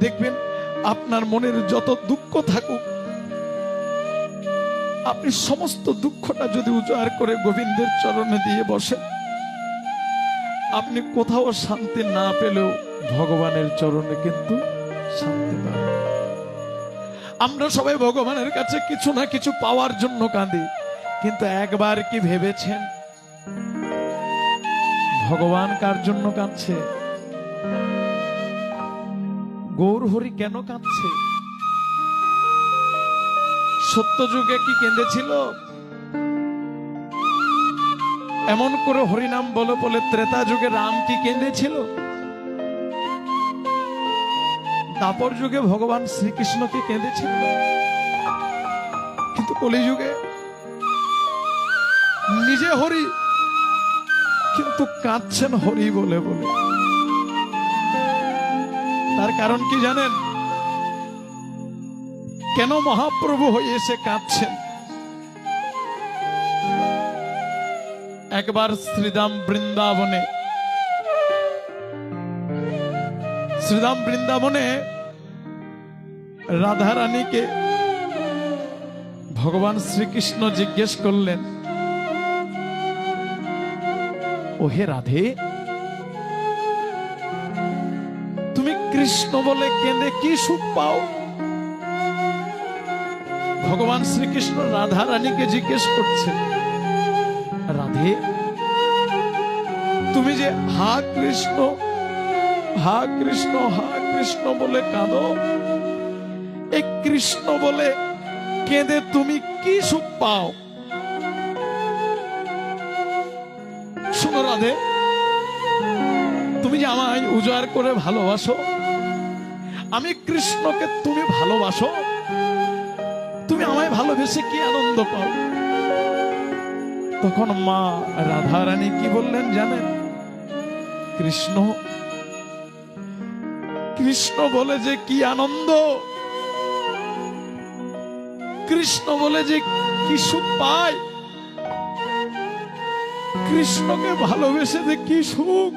দেখবেন আপনার মনের যত দুঃখ থাকুক, আপনি সমস্ত দুঃখটা যদি উজাড় করে গোবিন্দের চরণে দিয়ে বসেন, আপনি কোথাও শান্তি না পেলেও ভগবানের চরণে কিন্তু শান্তি পাবেন। আমরা সবাই ভগবানের কাছে কিছু না কিছু পাওয়ার জন্য কাঁদি, কিন্তু একবার কি ভেবেছেন ভগবান কার জন্য কাঁদছে? গৌর হরি কেন কাঁদছে? সত্য যুগে কি কেঁদেছিল? এমন করে হরিনাম বলে বলে ত্রেতা যুগে রাম কি কেঁদেছিল? দাপর যুগে ভগবান শ্রীকৃষ্ণ কি কেঁদেছিল? কিন্তু কলিযুগে নিজে হরি, কিন্তু কাঁদছেন হরি বলে বলে। তার কারণ কি জানেন? কেন মহাপ্রভু হয়ে এসে কাঁদছেন? একবার শ্রীধাম বৃন্দাবনে রাধা রানীকে ভগবান শ্রীকৃষ্ণ জিজ্ঞেস করলেন, ও হে রাধে, তুমি কৃষ্ণ বলে কেঁদে কি সুখ পাও? ভগবান শ্রীকৃষ্ণ রাধা রানীকে জিজ্ঞেস করছে, রাধে, তুমি যে হা কৃষ্ণ হা কৃষ্ণ হা কৃষ্ণ বলে কাঁদো, এই কৃষ্ণ বলে কেঁদে তুমি কি সুখ পাও? শোনো রাধে, তুমি যে আমায় উজাড় করে ভালোবাসো, আমি কৃষ্ণকে তুমি ভালোবাসো, তুমি আমায় ভালোবেসে কি আনন্দ পাও? তখন মা রাধা রানী কি বললেন জানেন? কৃষ্ণ কৃষ্ণ বলে যে কি আনন্দ, কৃষ্ণ বলে যে কি সুখ পায়, কৃষ্ণকে ভালোবেসে যে কি সুখ,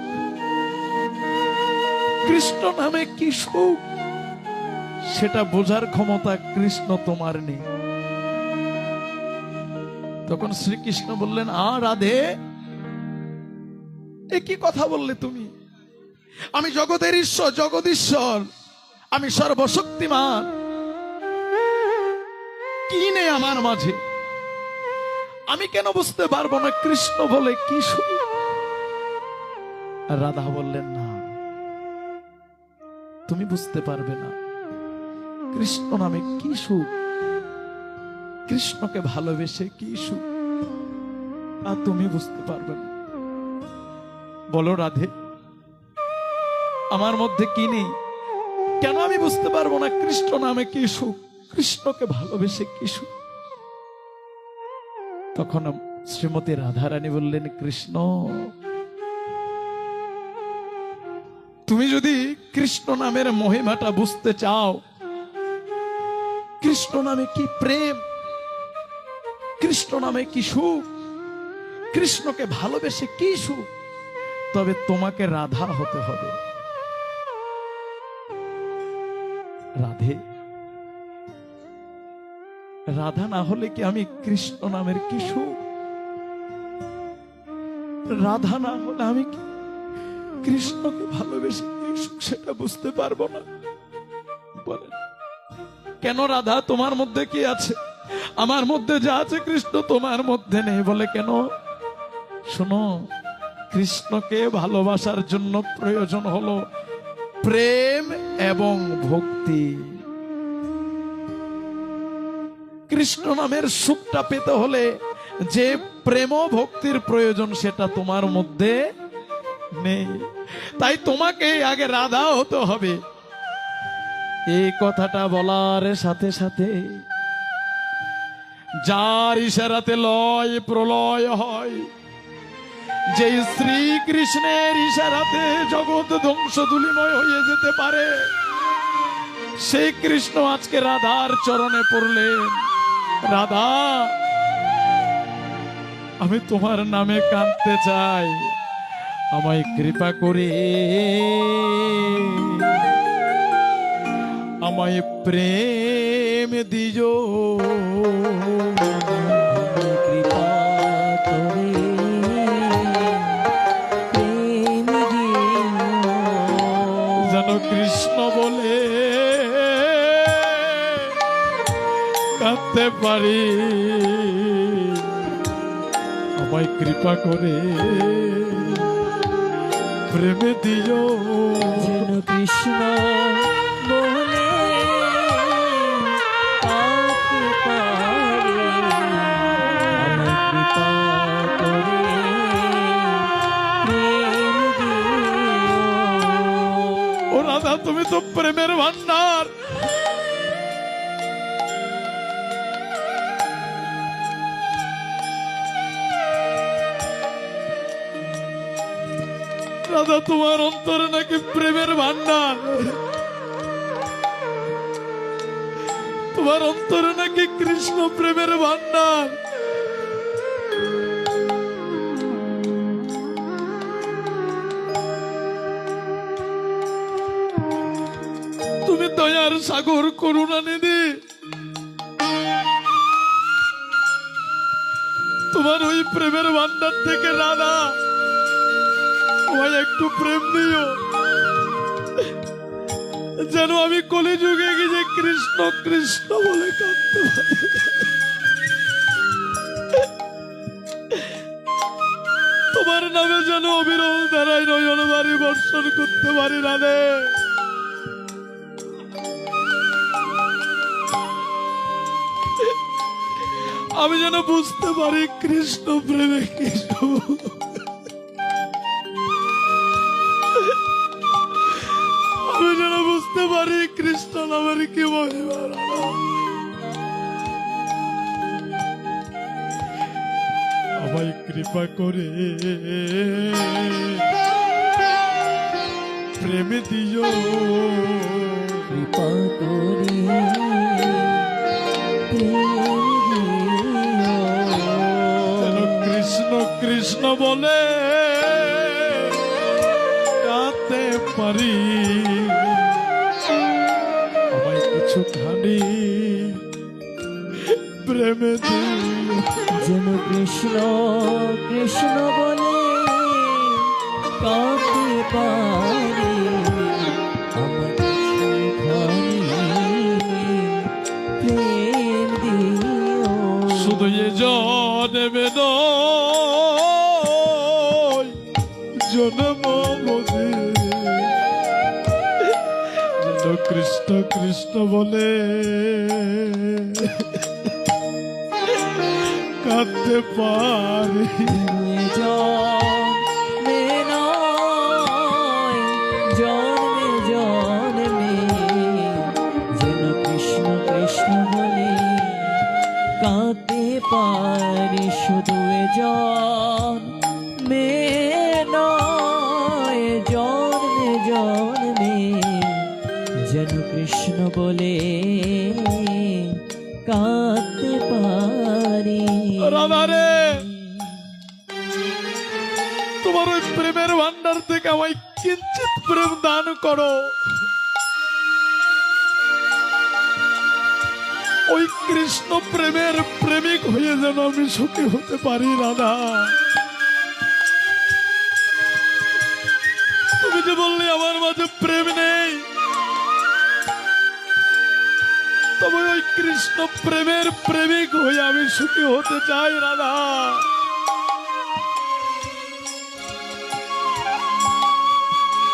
কৃষ্ণ নামে কি সুখ, সেটা বোঝার ক্ষমতা কৃষ্ণ তোমার নেই। তখন শ্রীকৃষ্ণ বললেন, রাধে, এ কি কথা বললে তুমি? আমি জগতের ঈশ্বর, জগদীশ্বর, আমি সর্বশক্তিমান, কি নেই আমার মাঝে? আমি কেন বুঝতে পারবো না কৃষ্ণ বলে কি সুখ? রাধা বললেন, না, তুমি বুঝতে পারবে না কৃষ্ণ নামে কি সুখ, কৃষ্ণকে ভালোবেসে কি সুখ, আর তুমি বুঝতে পারবে না। বলো রাধে, আমার মধ্যে কি নেই? কেন আমি বুঝতে পারবো না কৃষ্ণ নামে কি সুখ, কৃষ্ণকে ভালোবেসে কি সুখ? তখন শ্রীমতী রাধারানী বললেন, কৃষ্ণ, তুমি যদি কৃষ্ণ নামের মহিমাটা বুঝতে চাও, কৃষ্ণ নামে কি প্রেম, কৃষ্ণ নামে কি সুখ, কৃষ্ণকে ভালোবেসে কি সুখ, তবে তোমাকে রাধা হতে হবে। রাধে, রাধা না হলে কি আমি কৃষ্ণ নামের কি সুখ, রাধা না হলে আমি কৃষ্ণকে ভালোবেসে কি সুখ সেটা বুঝতে পারবো না। বলেন কেন? রাধা, তোমার মধ্যে কি আছে? আমার মধ্যে যা আছে কৃষ্ণ তোমার মধ্যে নেই। বলে কেন? শোনো, কৃষ্ণকে ভালোবাসার জন্য প্রয়োজন হলো প্রেম এবং ভক্তি। কৃষ্ণ নামের সুখটা পেতে হলে যে প্রেম ও ভক্তির প্রয়োজন সেটা তোমার মধ্যে নেই। তাই তোমাকে আগে রাধা হতে হবে। এই কথাটা বলার সাথে সাথে যার ইশারাতে লয় প্রলয় হয়, যে শ্রীকৃষ্ণের ইশারাতে জগৎ ধ্বংস ধূলিময় হয়ে যেতে পারে, সেই কৃষ্ণ আজকে রাধার চরণে পড়লেন। রাধা, আমি তোমার নামে কাঁদতে চাই, আমায় কৃপা করে আমায় প্রেম দিও, কৃপা করে প্রেম দিও। যেন কৃষ্ণ বলে কাঁদতে পারি, আমায় কৃপা করে প্রেম দিও। যেন কৃষ্ণ বলে কাঁদতে পারি, আমায় কৃপা করে প্রেম দিও। ও রাধা, তুমি তো প্রেমের ভান্ডার। রাধা, তোমার অন্তরে নাকি প্রেমের ভান্ডার, তোমার অন্তরে নাকি কৃষ্ণ প্রেমের ভান্ডার। তুমি দয়ার সাগর, করুণা নিধি, তোমার ওই প্রেমের ভান্ডার থেকে রাধা আমায় একটু প্রেম দিও, যেন আমি কলিযুগে গিয়ে কৃষ্ণ কৃষ্ণ বলে কাঁদতে পারি। তোমার নামে যেন অবিরল ধারায় নয়ন বাড়ি বর্ষণ করতে পারি। রাধে, আমি যেন বুঝতে পারি কৃষ্ণ প্রেমে কৃষ্ণ, আমি যেন বুঝতে পারি কৃষ্ণ নামের কি মহিমা। আমায় কৃপা করে প্রেম দিও, কৃপা করে প্রেম দিও। যেন কৃষ্ণ কৃষ্ণ বলে কাঁদতে পারি, আমায় কিছুখানি প্রেমে দিও। যেন কৃষ্ণ কৃষ্ণ বলে কাঁদতে পারি, আমার সুখানি প্রেম দিও। শুধু এ জন্মে নয়, জন্ম বোধে যেন কৃষ্ণ কৃষ্ণ বলে কাঁদতে পারি। জন্মে নয়, জন্মে জন্মে যেন কৃষ্ণ কৃষ্ণ বলে কাঁদতে পারি। শুধু জন্মে নয়, জন্মে জন্মে যেন কৃষ্ণ বলে কাঁদতে পারি। রাধা রে, তোমার ওই প্রেমের ভান্ডার থেকে আমায় কিঞ্চিত প্রেম দান করো। ওই কৃষ্ণ প্রেমের প্রেমিক হয়ে যেন আমি সুখী হতে পারি। রাধা, তুমি যে বললে আমার মাঝে প্রেম নেই, তবে ওই কৃষ্ণ প্রেমের প্রেমিক হয়ে আমি সুখী হতে চাই। রাধা,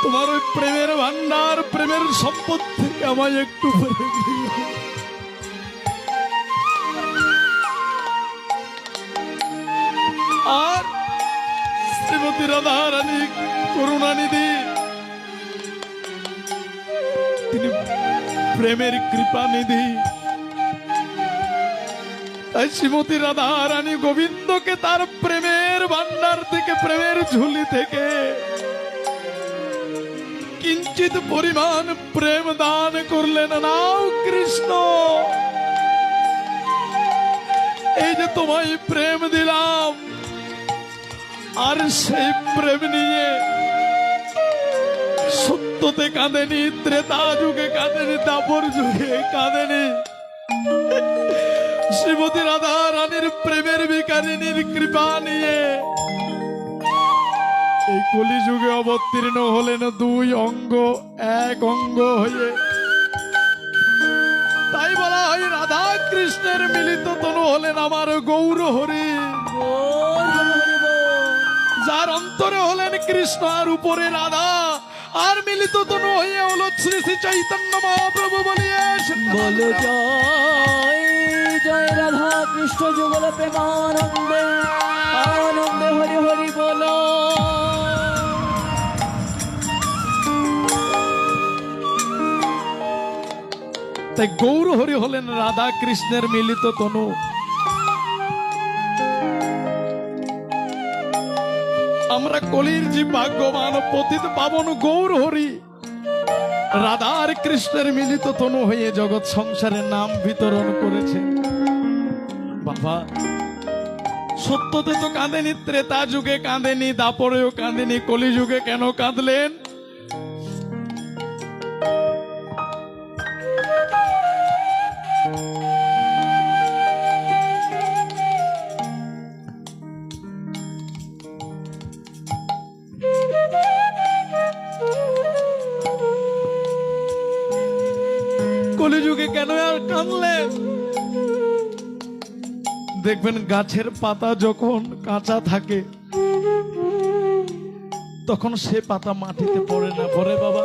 তোমার ওই প্রেমের ভান্ডার, প্রেমের সম্পদ থেকে আমায় একটু প্রেম দিও। আর শ্রীমতী রাধা রানী করুণানিধি, তিনি প্রেমের কৃপা নিধি, তাই শ্রীমতী রাধা রানী গোবিন্দকে তার প্রেমের ভান্ডার থেকে, প্রেমের ঝুলি থেকে কিঞ্চিত পরিমাণ প্রেম দান করলেন। নাও কৃষ্ণ, এই যে তোমায় প্রেম দিলাম, আর সেই প্রেম নিয়ে সত্যতে কাঁদেনি, ত্রেতা যুগে কাঁদেনি, দাপর যুগে কাঁদেনি, শ্রীমতী রাধা রানীর প্রেমের ভিখারিনীর কৃপা নিয়ে এই কলিযুগে অবতীর্ণ হলেন দুই অঙ্গ এক অঙ্গ হয়ে। তাই বলা হয় রাধা কৃষ্ণের মিলিত তনু হলেন আমার গৌর হরি, যার অন্তরে হলেন কৃষ্ণ আর উপরে রাধা, আর মিলিত তনু হয়ে হলো শ্রী শ্রী চৈতন্য মহাপ্রভু। বলিয়ে বলো জয় জয় রাধা কৃষ্ণ যুগল প্রেমানন্দে আনন্দে হরি হরি বলো। তাই গৌর হরি হলেন রাধা কৃষ্ণের মিলিত তনু। আমরা কলির যে ভাগ্যবান পতিত পাবন গৌর হরি রাধা আর কৃষ্ণের মিলিত তনু হয়ে জগৎ সংসারের নাম বিতরণ করেছে। বাবা সত্যতে তো কাঁদেনি, ত্রেতা যুগে কাঁদেনি, দাপরেও কাঁদেনি, কলিযুগে কেন কাঁদলেন? কলিযুগে কেন আর কাঁদলেন? দেখবেন গাছের পাতা যখন কাঁচা থাকে তখন সে পাতা মাটিতে পড়ে না, পড়ে বাবা?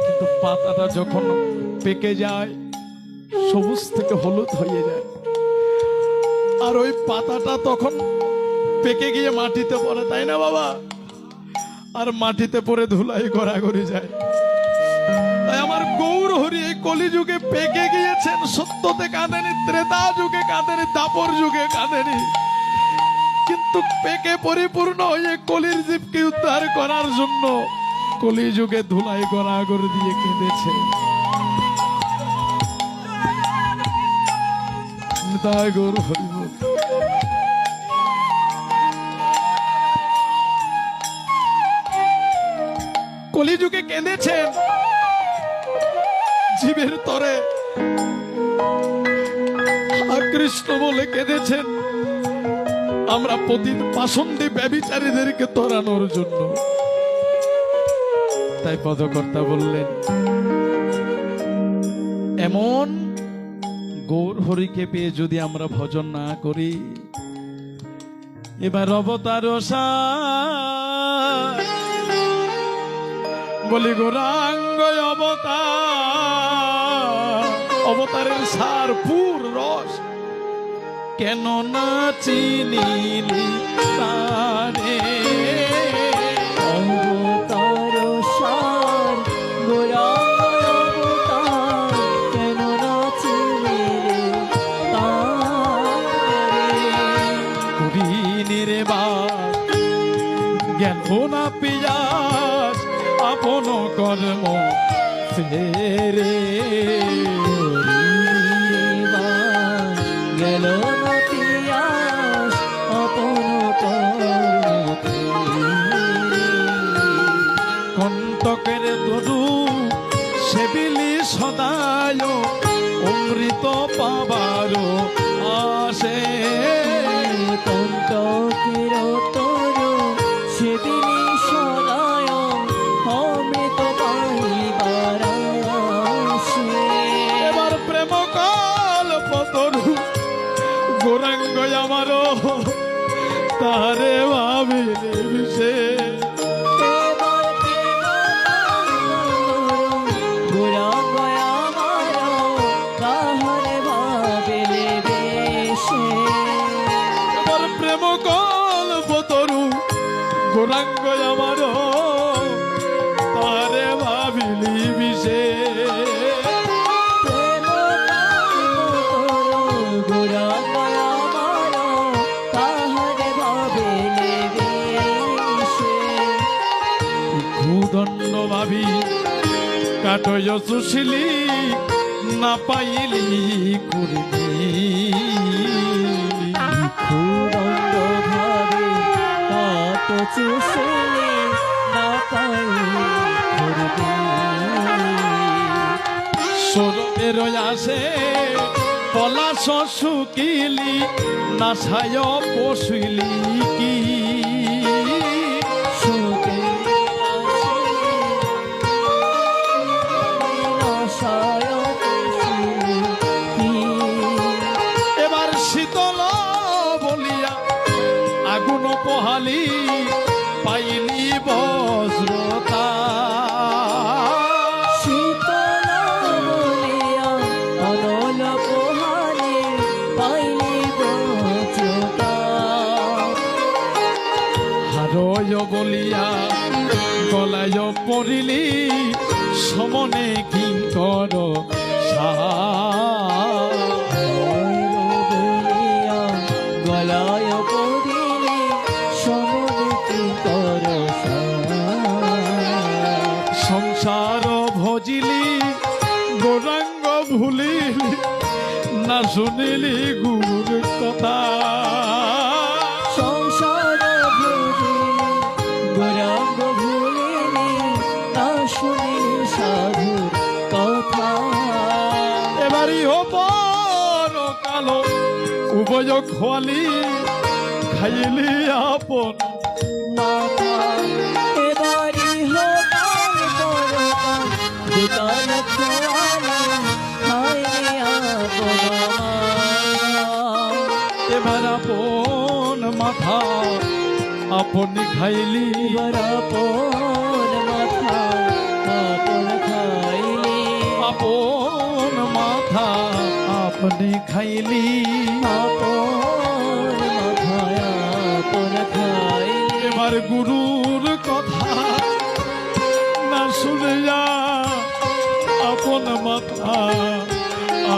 কিন্তু পাতাটা যখন পেকে যায় সবুজ থেকে হলুদ হয়ে যায়, আর ওই পাতাটা তখন পেকে গিয়ে মাটিতে পড়ে, তাই না বাবা? আর মাটিতে পড়ে ধুলাই গড়াগড়ি যায়। তাই আমার গৌর হরি এই কলিযুগে পেকে গিয়েছেন, সত্যতে কাঁদেনি, ত্রেতা যুগে কাঁদেনি, দাপর যুগে কাঁদেনি, কিন্তু পেকে পরিপূর্ণ হয়ে কলির জীবকে উদ্ধার করার জন্য কলিযুগে ধুলাই গড়াগড়ি দিয়ে কেঁদেছে। তাই গৌর হরি বল। কলিযুগে কেঁদেছেন জীবের তরে, কৃষ্ণ বলে কেঁদেছেন আমরা পতিত পাষণ্ডী ব্যভিচারীদেরকে তরানোর জন্য। তাই পদকর্তা বললেন এমন গৌর হরিকে পেয়ে যদি আমরা ভজন না করি, এবার অবতার বলি গৌরাঙ্গ অবতারের সার পুর রস কেন না চিনিলি তারে। অবতার সার গৌরাঙ্গ অবতার কেন না চিনিলে তারে। কুড়িনের বাস জ্ঞান না পিয়াস আপন কর্ম ফেরে। গেল নতিয়াস আপন কণ্টকের তরু সেবিলি সদায় অমৃত পাবার আসে। কণ্টকের তরু সেবিলি সদায় অমৃত পাইবার আসে। এবার প্রেম কল্প তরু গৌরাঙ্গ আমার তারে ভাবিলে বিষে। গৌরাঙ্গ আমার তাহারে ভাবিলে বেশে। এবার প্রেম কল্প তরু গৌরাঙ্গ আমার তারে ভাবিলি বিষে। গৌরাঙ্গ আমার তাহারে ভাবিলে বেশে। ভূদণ্ড ভাবি কাটয় সুশীলি না পাইলি করবি। ভূদণ্ড ভাবে কাট চুষলে না পাই করবে। রয়াসে পলাশ শুকিলি নাসায় পশুলি কি সুখে আশায় এবার শীতল বলিয়া আগুন পোহালি পাইলি বজ্রতা শীতল বলিয়া অনল পোহালে পাইলি বজ্রতা হারয় বলিয়া গলায় পড়িলি সমনে কিঙ্কর বলিয়া গলায় পড়িলে সমুদ্র কর সংসার ভজিলি গৌরাঙ্গ ভুলিলি না শুনিলি গুরুর কথা সংসার ভুলিলি গৌরাঙ্গ ভুলিলি না শুনিলি সাধুর কথা এবারই হপন কালো উভয় খোয়ালি খাইলি আপন মাথা এবারি হোকাল পরকাল দুকাল খোয়ালি খাইলে আপন এবার আপন মাথা আপনি খাইলি এবার আপন মাথা আপন খাইলে আপন মাথা আপনি খাইলি আপন মাথা আপন খাইলে এবার গুরুর কথা না শুনিয়া আপন মাথা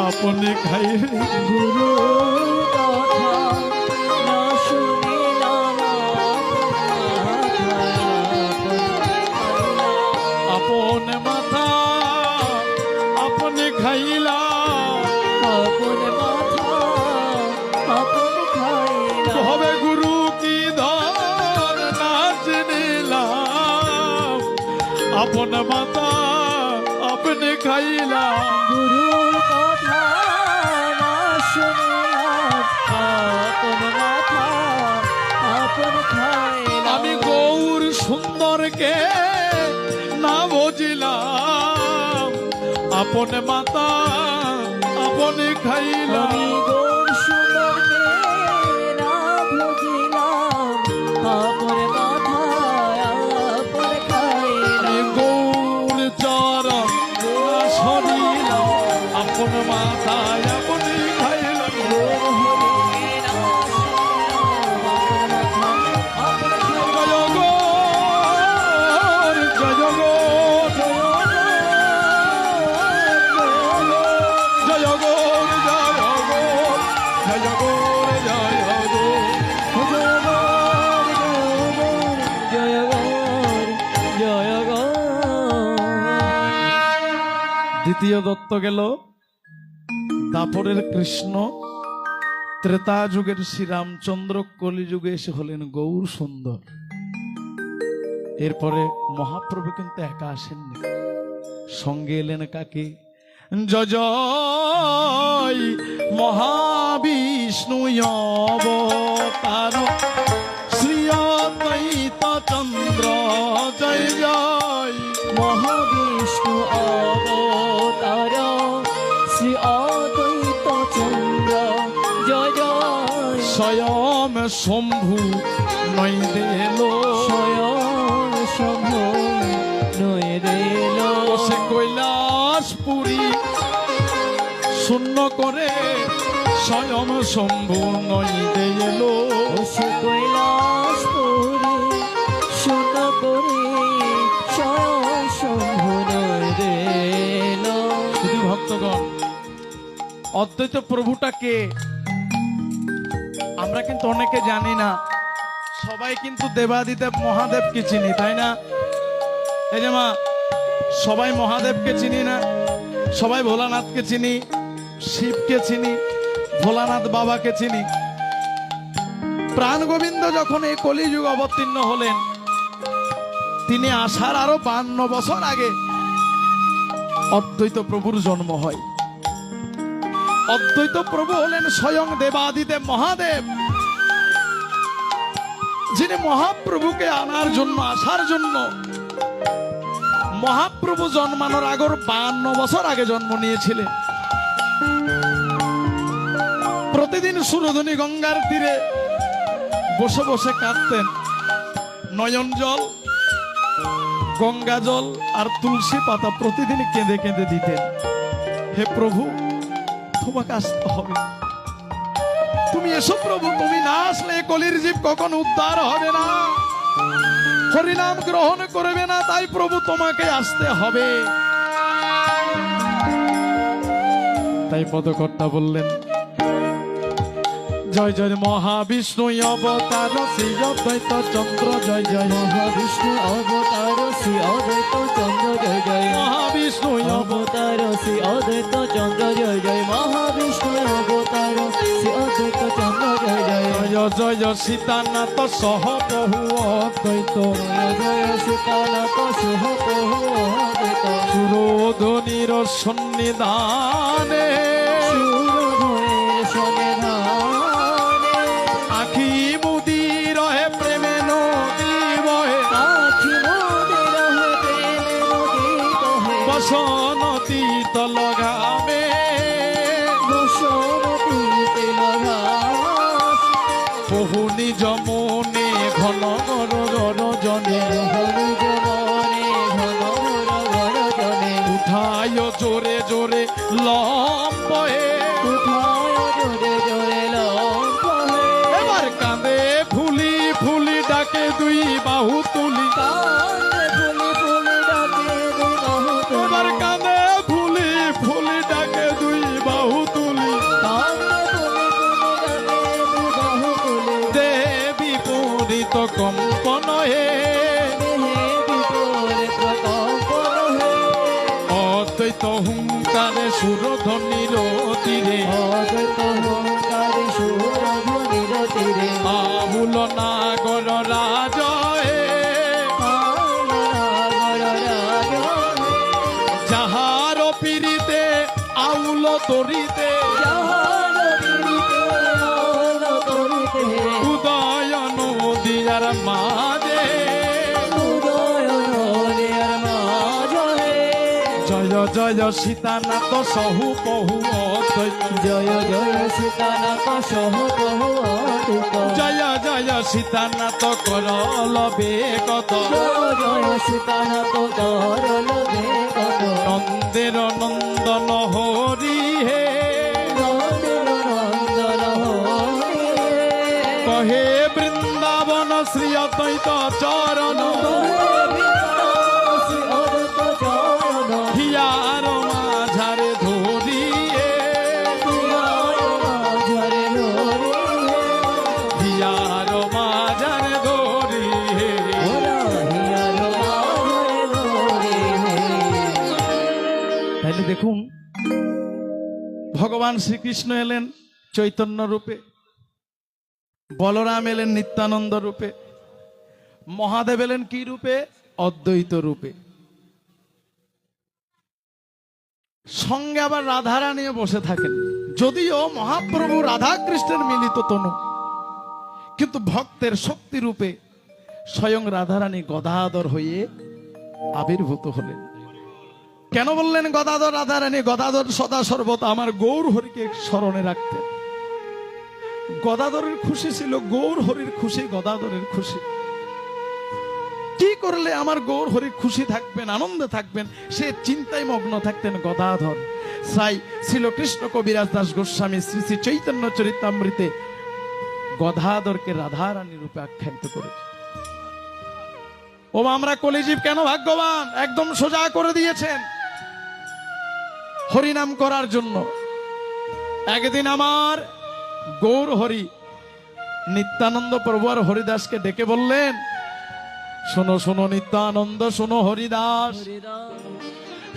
আপনি খাইলি গুরুর কথা না শুনিলাম আপন মাথা আপনি খাইলা আপন মাথা আপন খাইলাম হবে গুরু কি ধর না চিনিলাম আপন মাতা আপনি খাইলা গুরুর কথা না শুনিলাম আপন মাথা আপন খাইলাম আমি গৌর সুন্দরকে না বুঝিলাম আপন মাতা আপনি খাইলা আমি গৌর সুন্দরকে না বুঝিলাম আপন মাথা আপন খাইলাম আমি গৌর চরণ না সরিলাম আপন মাতা আপনি খাইলাম জয় গৌর জয় গৌর জয় গৌর জয় গৌর জয় গৌর দ্বিতীয় দত্ত গেল দাপরের কৃষ্ণ, ত্রেতা যুগের শ্রীরামচন্দ্র, কলিযুগে এসে হলেন গৌর সুন্দর। এরপরে মহাপ্রভু কিন্তু একা আসেননি, সঙ্গে এলেন কাকে? জয় জয় মহাবিষ্ণু অবতার শ্রী অদ্বৈত চন্দ্র, জয় জয় মহাবিষ্ণু অবতার শ্রী অদ্বৈত চন্দ্র, জয় জয় স্বয়ং শম্ভু নয় দেল স্বয়ং শম্ভু নয় দিল সে কৈলাসপুরী শূন্য করে স্বয়ং শম্ভু নয় দেল সে কৈলাসপুরী শূন্য করে স্বয়ং শম্ভু নয় দিল। শুধু ভক্তগণ, অদ্বৈত প্রভুটাকে আমরা কিন্তু অনেকে জানি না। সবাই কিন্তু দেবাদিদেব মহাদেবকে চিনি, তাই না? এই যে মা, সবাই মহাদেবকে চিনি না, সবাই ভোলানাথকে চিনি, শিবকে চিনি, ভোলানাথ বাবাকে চিনি। প্রাণ গোবিন্দ যখন এই কলিযুগ অবতীর্ণ হলেন, তিনি আসার আরো 52 বছর আগে অদ্বৈত প্রভুর জন্ম হয়। অদ্বৈত প্রভু হলেন স্বয়ং দেবাদিদেব মহাদেব, যিনি মহাপ্রভুকে আনার জন্য, আসার জন্য মহাপ্রভু জন্মানোর আগর 52 বছর আগে জন্ম নিয়েছিলেন। প্রতিদিন সুরধনী গঙ্গার তীরে বসে বসে কাঁদতেন, নয়ন জল, গঙ্গা জল আর তুলসী পাতা প্রতিদিন কেঁদে কেঁদে দিতেন। হে প্রভু, তোমাকে আসতে হবে, তুমি এসো প্রভু, তুমি না আসলে কলির জীব কখনো উদ্ধার হবে না, হরিনাম গ্রহণ করবে না, তাই প্রভু তোমাকে আসতে হবে। তাই পদকর্তা বললেন, জয় জয় মহাবিষ্ণু অবতার শ্রী অদ্বৈত চন্দ্র, জয় জয় মহাবিষ্ণু অবতার শ্রী অদ্বৈত চন্দ্র, জয় জয় মহাবিষ্ণু অবতার শ্রী অদ্বৈত চন্দ্র, জয় জয় মহাবিষ্ণু অবতার শ্রী অদ্বৈত চন্দ্র, জয় জয় জয় জয় সীতানাথ সহ বহু অদ্বৈত, জয় জয় সীতানাথ সহ বহু অদ্বৈত, সুরধনির সন্নিধানে সুরধনির সন্নিধানে আখি মুদি রহে প্রেমে নদী বহে, আখি মোদের রহে প্রেমে নদী বহে, বসনতি তলগামে বসনতীতে লঘাস, বহু নিজ মনে ঘন ঘর রজনে, হরি জমনে ঘন ঘর জনে, উঠায় জোরে জোরে লম্বহে, উঠায় জোরে জোরে লম্ফহে, এবার কাঁদে ফুলি ফুলি ডাকে দুই বাহু তুলি, কান্দে ফুলি ফুলি ডাকে দুই বাহু তুলি, এবার কাঁদে ফুলি ফুলি ডাকে দুই বাহু তুলি, কান্দে ফুলি ফুলি ডাকে দুই বাহু তুলি, দেবী পূরিত কম্পন হে, দেহে বিপরীত কম্পন হে, অদ্বৈত হুঙ্কারে সুরধ্বনির তীরে, অদ্বৈত হুঙ্কারে সুরধ্বনির তীরে, আমূল নাগর রাজ হে, যাহার পীড়িতে আউল তরিতে, উদয় নদীর মাঝে, জয় জয় সীতানাথ সহু বহু অদ্বৈত, জয় জয় সীতানাথ সহ বহু অদ্বৈত, জয় জয় সীতানাথ করল বেগত, জয় জয় সীতানাথ করল বেগত, নন্দের নন্দন হরি হে, নন্দের নন্দন হরি হে, কহে বৃন্দাবন শ্রী অদ্বৈত চরণ, শ্রী অদ্বৈত চরণ, হিয়ার মাঝারে ধরি হে, মাঝারে ধরি হে, হিয়ার মাঝারে ধরি হে। তাইলে দেখুন, ভগবান শ্রীকৃষ্ণ এলেন চৈতন্য রূপে, বলরাম এলেন নিত্যানন্দ রূপে, মহাদেব এলেন কি রূপে? অদ্বৈত রূপে। সঙ্গে আবার রাধারানীও বসে থাকেন। যদিও মহাপ্রভু রাধা কৃষ্ণের মিলিত তনু, কিন্তু ভক্তের শক্তি রূপে স্বয়ং রাধারানী গদাধর হয়ে আবির্ভূত হলেন। কেন বললেন গদাধর রাধারানী? গদাধর সদা সর্বদা আমার গৌর হরিকে স্মরণে রাখতেন। গদাধরের খুশি ছিল গৌর হরির খুশি, গদাধরের খুশি। কি করলে আমার গৌর হরি খুশি থাকবেন, আনন্দে থাকবেন, সে চিন্তায় মগ্ন থাকতেন গদাধর। সাই ছিল কৃষ্ণ কবিরাজ দাস গোস্বামী শ্রী শ্রী চৈতন্য চরিতামৃতে গদাধরকে রাধারানী রূপে আখ্যায়িত করেছে। ও আমরা কলিজীব কেন ভাগ্যবান, একদম সোজা করে দিয়েছেন হরিনাম করার জন্য। একদিন আমার গৌর হরি নিত্যানন্দ প্রভু আর হরিদাসকে ডেকে বললেন, শোনো শোনো নিত্যানন্দ, শোনো হরিদাস,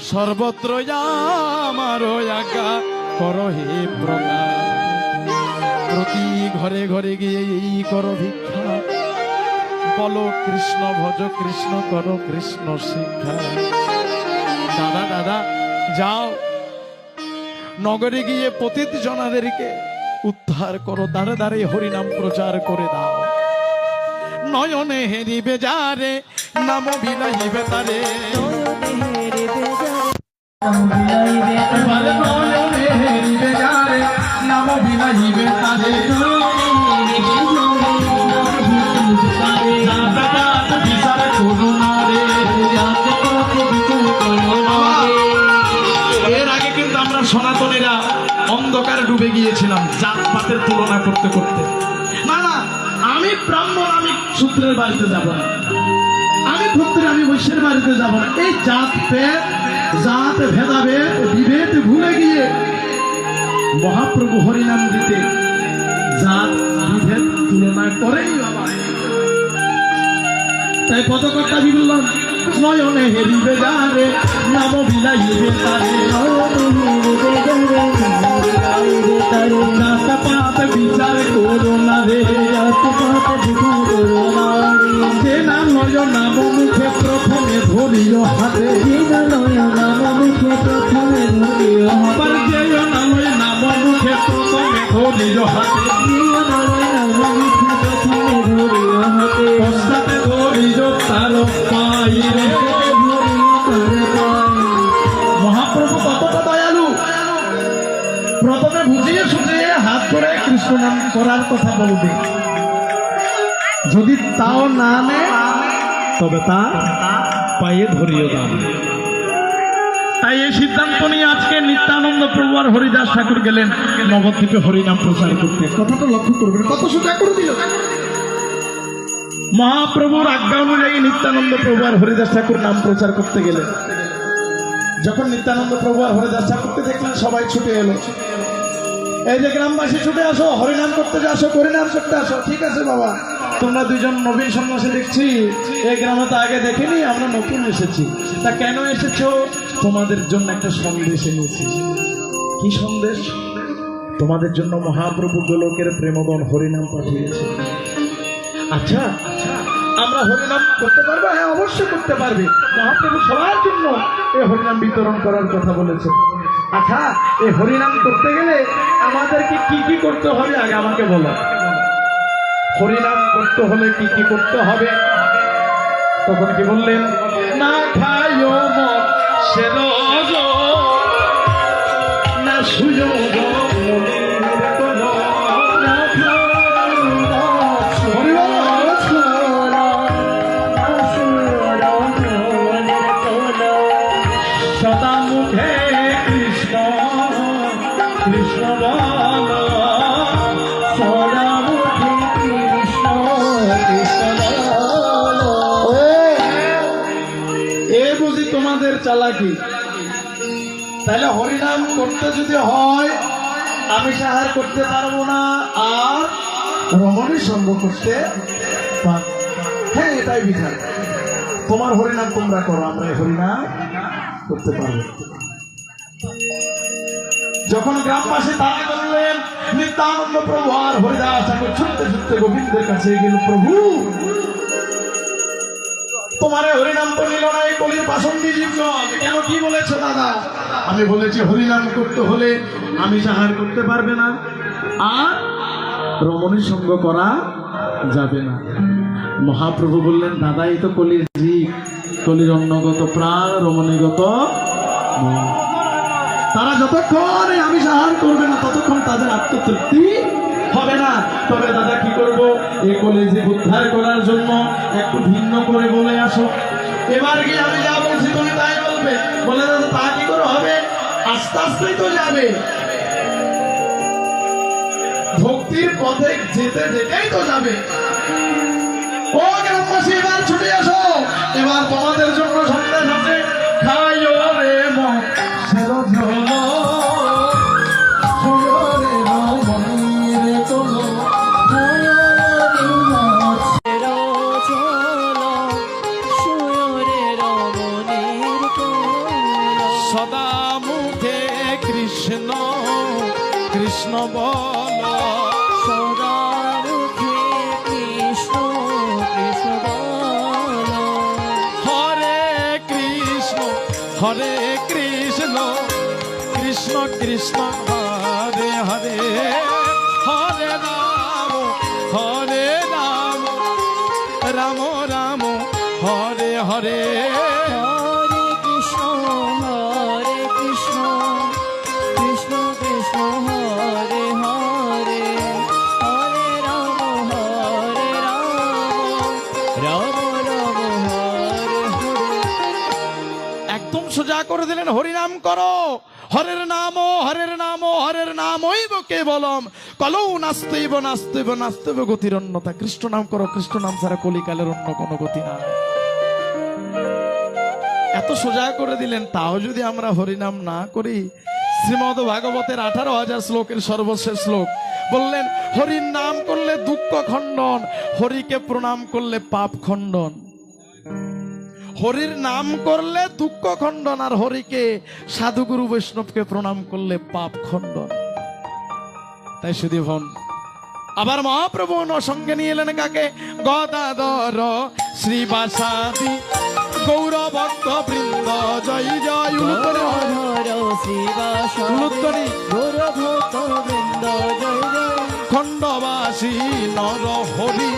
সর্বত্র আমার আজ্ঞা করো হে প্রণাম, প্রতি ঘরে ঘরে গিয়ে এই করো ভিক্ষা, বলো কৃষ্ণ ভজ কৃষ্ণ করো কৃষ্ণ শিক্ষা। দাদা দাদা যাও, নগরে গিয়ে পতিত জনাদেরকে উদ্ধার করো, দাঁড়ে দাঁড়ে হরিনাম প্রচার করে দাও। নয়নে হেরিবে যারে, নাম বিলাইবে তারে। এবারে নয়নে হেরিবে যারে, নাম বিলাইবে তারে। বিচার করুণা রে। এর আগে কিন্তু আমরা সনাতনীরা অন্ধকারে ডুবে গিয়েছিলাম জাতপাতের তুলনা করতে করতে। না না, আমি ব্রাহ্মণ, আমি শূদ্রের বাড়িতে যাব না, আমি ক্ষত্রিয়, আমি বৈশ্যের বাড়িতে যাব না। এই জাত ভেদাভেদ বিভেদ ভুলে গিয়ে মহাপ্রভু হরিনাম দিতে জাত বিভেদ তুলনা করেই বাবা। তাই পদকর্তা কি বললাম, নয়নে হেরিবে যারে, নাম বিলাইবে তারে। জাতপাত বিচার করুণা রে। যে নাম নয় নাম মুখে প্রথমে ধরিও হাতে। যে নাম মুখে প্রথমে ধরিও হাতে। পশ্চাতে ধরিও তার পাই। মহাপ্রভু কতটা দয়ালু, প্রথমে বুঝিয়ে সুঝিয়ে হাত ধরে কৃষ্ণ নাম করার কথা বলবে, যদি তাও না নেয় তবে তা পায়ে ধরিয়ে দাও। তাই এই সিদ্ধান্ত নিয়ে আজকে নিত্যানন্দ প্রভু আর হরিদাস ঠাকুর গেলেন নবদ্বীপে হরিনাম প্রচার করতে। কথাটা লক্ষ্য করবেন, কত সোজা করে দিল। মহাপ্রভুর আজ্ঞা অনুযায়ী নিত্যানন্দ প্রভু আর হরিদাস ঠাকুর নাম প্রচার করতে গেলেন। যখন নিত্যানন্দ প্রভু আর হরিদাস ঠাকুরকে দেখলেন, সবাই ছুটে এলো। এই যে গ্রামবাসী ছুটে আসো, হরিনাম করতে আসো, হরিনাম করতে আসো। ঠিক আছে বাবা, তোমরা দুজন নবীন সন্ন্যাসী দেখছি, এই গ্রামে তো আগে দেখিনি, আমরা নতুন এসেছি। তা কেন এসেছো? তোমাদের জন্য একটা সন্দেশ এনেছি। কি সন্দেশ? তোমাদের জন্য মহাপ্রভু গোলকের প্রেমগণ হরিনাম পাঠিয়েছে। আচ্ছা, আমরা হরিনাম করতে পারবো? হ্যাঁ, অবশ্যই করতে পারবে। মহাপ্রভু সবার জন্য এই হরিনাম বিতরণ করার কথা বলেছে। আচ্ছা, এই হরিনাম করতে গেলে আমাদেরকে কি কি করতে হবে আগে আমাকে বলো। হরিনাম করতে হলে কি কি করতে হবে? তখন কি বললেন? না খাইও মদ সেরজ, না সুযোগ সদা মুখে কৃষ্ণ কৃষ্ণ বল, সদা মুখে কৃষ্ণ কৃষ্ণ বল। এ বুঝি তোমাদের চালাকি? তাহলে হরিনাম করতে যদি হয় আমি সাহার করতে পারবো না, আর রমণীর সঙ্গ করতে পারবো। হ্যাঁ, এটাই বিচার। তোমার হরিনাম তোমরা করো, আমরা হরিনাম করতে পারবো। যখন গ্রামবাসী তারা বললেন, নিত্যানন্দ প্রভু আর হরিদাস ঠাকুর ছুটতে ছুটতে গোবিন্দের কাছে গেল। প্রভু, তোমার হরিনাম তো নিল না, এই কলির বাসন্তী জীবগণ। কেন, কি বলেছো দাদা? আমি বলেছি হরিনাম করতে হলে আমি সাহার করতে পারবে না, আর রমণীর সঙ্গ করা যাবে না। মহাপ্রভু বললেন, দাদা এই তো কলির জীব, কলির অন্নগত প্রাণ, রমণীগত মন। তারা যতক্ষণ আমি সাহার করবে না ততক্ষণ তাদের আত্মতৃপ্তি হবে না। তবে দাদা কি করব, এই কলিজি উদ্ধার করার জন্য একটু ভিন্ন করে বলে আসো। এবার গিয়ে আমি যা বলছি তুমি তাই বলবে। বলে দাদা তা কি করে হবে? আস্তে আস্তেই তো যাবে, ভক্তির পথে যেতে যেতেই তো যাবে। ও গ্রামবাসী, এবার ছুটে আসো, এবার তোমাদের জন্য সন্দেশ আছে। খাইও রে মন সেরজ, সদা মুখে কৃষ্ণ কৃষ্ণ বল, সদা মুখে কৃষ্ণ কৃষ্ণ বল। হরে কৃষ্ণ কৃষ্ণ কৃষ্ণ কৃষ্ণ হরে হরে, হরে রাম রাম রাম হরে হরে। হরে কৃষ্ণ কৃষ্ণ কৃষ্ণ হরে হরে, হরে রাম রাম রাম হরে হরে। একদম সোজা করে দিলেন, হরিনাম করো, হরের নাম হরের নামইব কেবলম, কলৌ নাস্তিব নাস্তিব নাস্তিব গতির অন্যতা। কৃষ্ণ নাম করো, কৃষ্ণ নাম ছাড়া কলিকালের অন্য কোনো গতি নাই। এত সোজা করে দিলেন, তাও যদি আমরা হরিনাম না করি। শ্রীমদ ভাগবতের 18,000 শ্লোকের সর্বশেষ শ্লোক বললেন, হরির নাম করলে দুঃখ খণ্ডন, হরিকে প্রণাম করলে পাপ খণ্ডন। হরির নাম করলে দুঃখ খণ্ডন, আর হরিকে সাধুগুরু বৈষ্ণবকে প্রণাম করলে পাপ খণ্ডন। তাই শুধু হন। আবার মহাপ্রভু সঙ্গে নিয়ে এলেন কাকে? গদাধর শ্রীবাসাদি গৌরভক্ত বৃন্দ, জয় জয় উলুত্তরি গৌরভক্ত বৃন্দ, জয় জয় খণ্ডবাসী নর হরি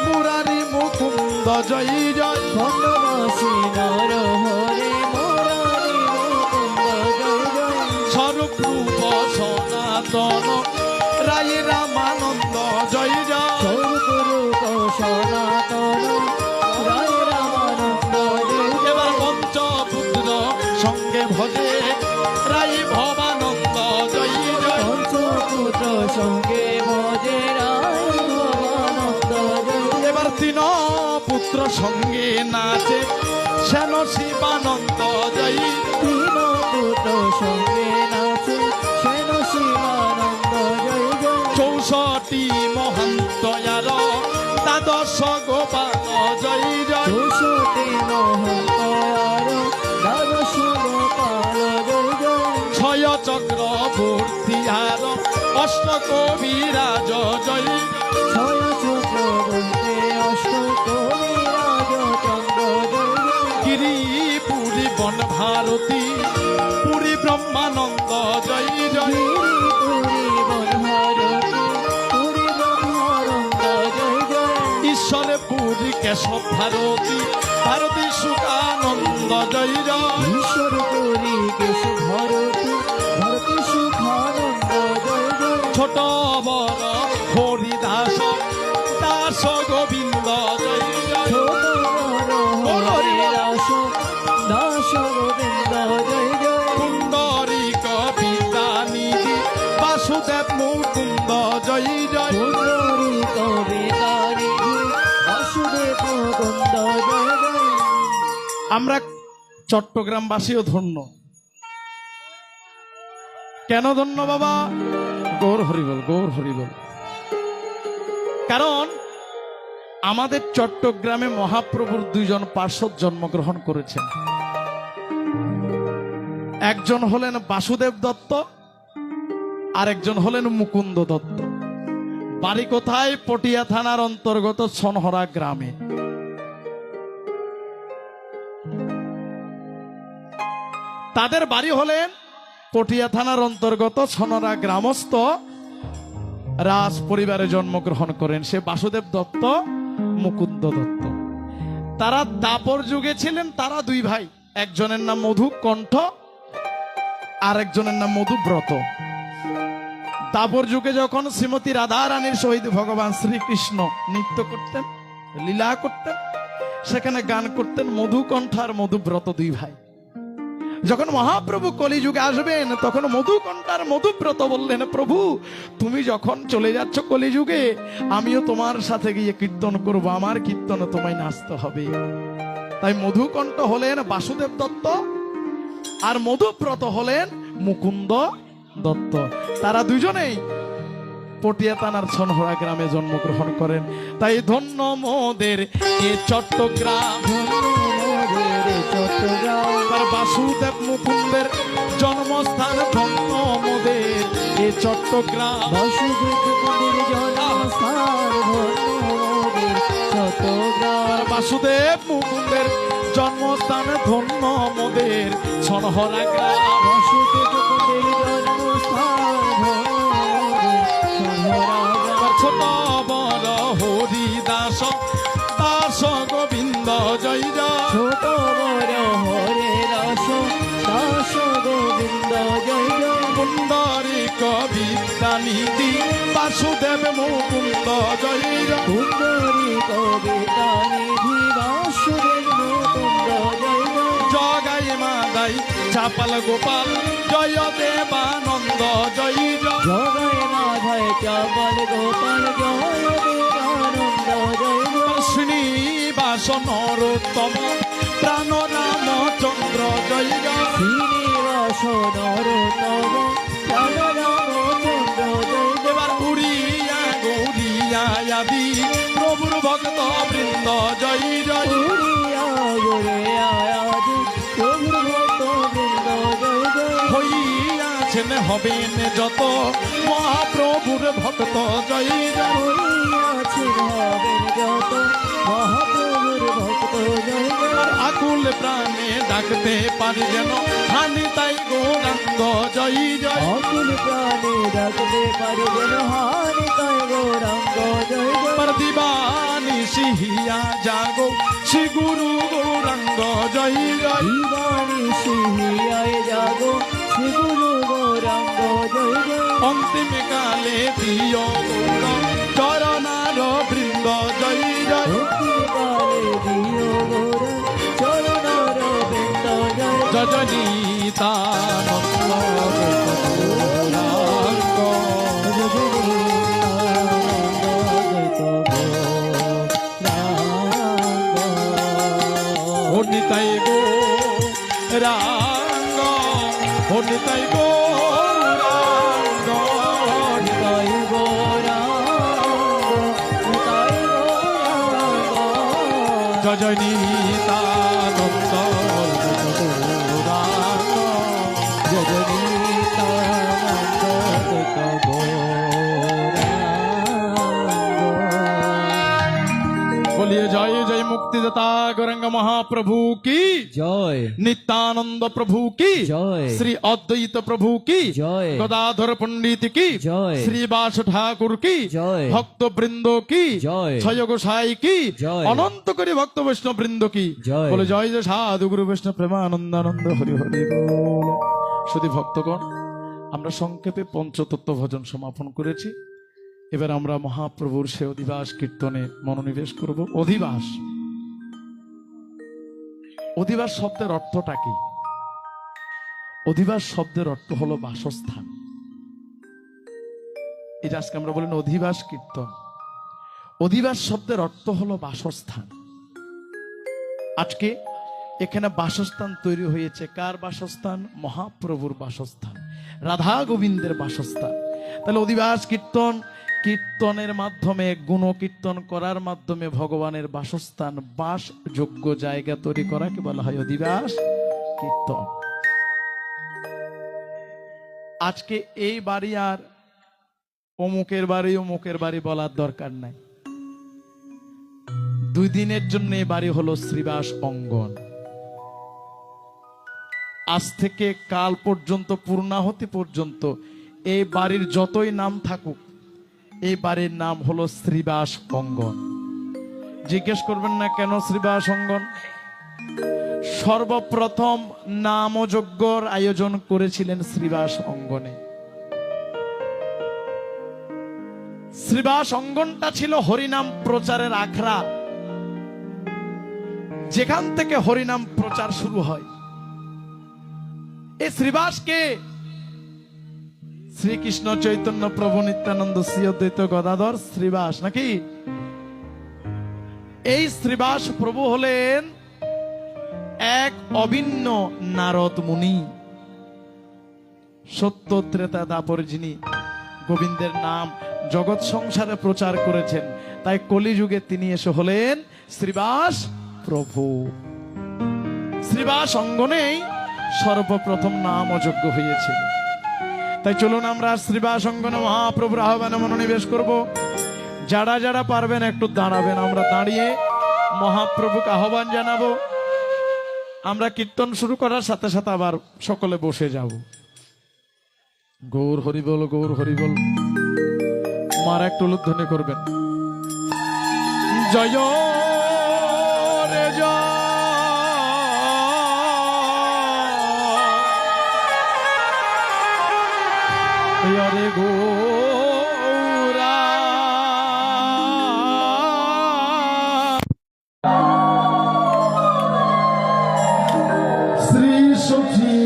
মুরারি মুকুন্দ, জয় জয় খণ্ডবাসী নর হরে মুরারি মুকুন্দ, জয় জয় স্বরূপ রূপ সনাতন রায় রামানন্দ, জয় জয় স্বরূপ রূপ সনাতন রায় রামানন্দ, জয় জয় এবার পঞ্চপুত্র সঙ্গে ভজে রায় ভবানন্দ, জয় জয় পঞ্চপুত্র সঙ্গে ভজে রায় ভবানন্দ, জয় জয় এবার তিন পুত্র সঙ্গে নাচে শ্যান শিবানন্দ, জয় তিন পুত্র সঙ্গে নাচে সেন শিবানন্দ, জয় জয় 64 মহান্ত আর দ্বাদশ গোপাল, জয় জয় 64 মহন্ত আর দ্বাদশ গোপাল, জয় জয় ছয় চক্রবর্তী আর অষ্ট কবিরাজ, জয় ছয় চক্রবর্তী অষ্ট কবিরাজ চন্দ্র, জয় জয় গিরি পুরী বন ভারতী পুরী ব্রহ্মানন্দ, জয় জয় পুরী বনভারতী পুরী ব্রহ্মানন্দ, জয় জয় ঈশ্বরে পুরী কেশব ভারতী ভারতী সুখানন্দ, জয় জয় ঈশ্বর পুরী কেশব ভারতী ভারতী সুখানন্দ, জয় জয় ছোট বড় হরিদাস দাস গোবিন্দ, জয় জয় ছোট বড় হরে দাস দাস গোবিন্দ, জয় জয় পুণ্ডরিক বিদ্যানিধি বাসুদেব মুকুন্দ, জয় জয় পুণ্ডরিক বিদারিণী বাসুদেব মুকুন্দ, জয় জয় আমরা চট্টগ্রামবাসীও ধন্য। কেন ধন্য বাবা? গৌর হরিবল, গৌর হরিবল। কারণ আমাদের চট্টগ্রামে মহাপ্রভুর 2 জন পার্ষদ জন্মগ্রহণ করেছেন। একজন হলেন বাসুদেব দত্ত, আর একজন হলেন মুকুন্দ দত্ত। বাড়ি কোথায়? পটিয়া থানার অন্তর্গত সনহরা গ্রামে। তাদের বাড়ি হলেন পটিয়া থানার অন্তর্গত সনহরা গ্রামস্থ রাজ পরিবারে জন্মগ্রহণ করেন সে বাসুদেব দত্ত, মুকুন্দ দত্ত। তারা দাপর যুগে ছিলেন। তারা 2 ভাই, একজনের নাম মধুকণ্ঠ আর একজনের নাম মধুব্রত। দাপর যুগে যখন শ্রীমতী রাধা রানীর সহিত ভগবান শ্রীকৃষ্ণ নৃত্য করতেন, লীলা করতেন, সেখানে গান করতেন মধুকণ্ঠ আর মধুব্রত 2 ভাই। যখন মহাপ্রভু কলিযুগে আসবেন তখন মধুকণ্ঠ আর মধুব্রত বললেন, প্রভু তুমি যখন চলে যাচ্ছ কলিযুগে, আমিও তোমার সাথে গিয়ে কীর্তন করব, আমার কীর্তনে তোমায় নাচতে হবে। তাই মধুকণ্ঠ হলেন বাসুদেব দত্ত আর মধুব্রত হলেন মুকুন্দ দত্ত। তারা 2 জনেই পটিয়া থানার সনহরা গ্রামে জন্মগ্রহণ করেন। তাই ধন্য মোদের এ চট্টগ্রাম, তার বাসুদেব মুকুন্দের জন্মস্থান। ধন্য মোদের এ চট্টগ্রাম, বাসুদেব মুকুন্দের জন্মস্থান, ধন্য মোদের চট্টগ্রাম বাসুদেব মুকুন্দের জন্মস্থান। ধন্য মোদের সনহরা গ্রাম, বাসুদেব মুকুন্দের জয় জয় পুণ্ডরিক বিদ্যানিধি বাসুদেব মুকুন্দ জয় জয় সুন্দরী কবিতা নিধি বাসুদেব মুকুন্দ জয় জয় জগাই মাদাই চাপাল গোপাল জয় দেবানন্দ জয় জয় জগায় মাধায় চাপাল গোপাল জয় দেবানন্দ জয় জয় শ্রীনিবাস নরোত্তম প্রাণ রামচন্দ্র জয় জয় শ্রীনিবাস নরোত্তম প্রাণ রামচন্দ্র জয় জয় এবার উড়িয়া গৌরিয়া আদি প্রভুর ভক্ত বৃন্দ জয় জয় উড়িয়া উড়িয়া আদি প্রভুর ভক্ত বৃন্দ জয় জয় হইয়াছেন হবেন যত মহাপ্রভুর ভক্ত জয় জয় হইয়াছেন হবেন যত মহাপ্রভুর ভক্ত জয় জয় আর আকুল প্রাণে ডাকতে পারি যেন হানি তাই গৌরাঙ্গ জয় জয় অকুল প্রাণে ডাকতে পারে যেন হানি তাই গৌরাঙ্গ জয় জয় पर दीवानी सिहिया जागो श्री गुरु गौरांग जय जय দিবানী সিহিয়ায় জাগো শ্রী গুরু গৌরাঙ্গ জয় জয় अंतिम काले दियो गौर चरणार बृंद जय जय অন্তিম কালে দিও গৌর চরণার বৃন্দ জয় জয় जजनीतानंद गौरांग होनिताई गो रांग होनिताई गो रांग जजनीतानंद गौरांग बोलिए जय जय मुक्तिदाता गौरंग महाप्रभु की জয় नित्यानंद प्रभु की জয় श्री अद्वैत प्रभु की জয় गदाधर पंडित की জয় श्रीवास ठाकुर की জয় भक्त वृंदो की জয় छय गोसाई की জয় अनंत करी भक्त वैष्णव वृंद की জয় बोले जय जय साधु गुरु वैष्णव प्रेमानंद आनंद हरि हरि बोल শুধু ভক্তগণ আমরা সংক্ষেপে পঞ্চতত্ত্ব ভজন সমাপন করেছি এবার আমরা মহাপ্রভুর সে অধিবাস কীর্তনে মনোনিবেশ করব অধিবাস অধিবাস শব্দের অর্থটা কি অধিবাস শব্দের অর্থ হলো বাসস্থান এটা আজকে আমরা বলেন অধিবাস কীর্তন অধিবাস শব্দের অর্থ হলো বাসস্থান আজকে এখানে বাসস্থান তৈরি হয়েছে কার বাসস্থান মহাপ্রভুর বাসস্থান রাধা গোবিন্দের বাসস্থান তাহলে অধিবাস কীর্তন কীর্তনের মাধ্যমে গুণ কীর্তন করার মাধ্যমে ভগবানের বাসস্থান বাসযোগ্য জায়গা তৈরি করাকে বলা হয় অধিবাস কীর্তন আজকে এই বাড়ি আর অমুকের বাড়ি বলার দরকার নাই 2 দিনের জন্য এই বাড়ি হলো শ্রীবাস অঙ্গন আজ থেকে কাল পর্যন্ত পূর্ণাহতি পর্যন্ত এই বাড়ির যতই নাম থাকুক এই বাড়ির নাম হলো শ্রীবাস অঙ্গন জিজ্ঞেস করবেন না কেন শ্রীবাস অঙ্গন সর্বপ্রথম নামযজ্ঞর আয়োজন করেছিলেন শ্রীবাস অঙ্গনে শ্রীবাস অঙ্গনটা ছিল হরিনাম প্রচারের আখড়া যেখান থেকে হরিনাম প্রচার শুরু হয় এই শ্রীবাসকে শ্রীকৃষ্ণ চৈতন্য প্রভু নিত্যানন্দ শ্রী অদ্বৈত গদাধর শ্রীবাস নাকি এই শ্রীবাস প্রভু হলেন এক অভিন্ন নারদ মুনি সত্য ত্রেতা দাপর যিনি গোবিন্দের নাম জগৎ সংসারে প্রচার করেছেন তাই কলিযুগে তিনি এসে হলেন শ্রীবাস প্রভু শ্রীবাস অঙ্গনেই সর্বপ্রথম নামযজ্ঞ হয়েছিল তাই চলুন আমরা শ্রীবাস অঙ্গনে মহাপ্রভুর আহ্বানে মনোনিবেশ করব যারা যারা পারবেন একটু দাঁড়াবেন আমরা দাঁড়িয়ে মহাপ্রভুকে আহ্বান জানাবো আমরা কীর্তন শুরু করার সাথে সাথে আবার সকলে বসে যাব গৌর হরিবল মার একটু উলুধ্বনি করবেন জয় রে জয়। হরে গৌরা শ্রী সখী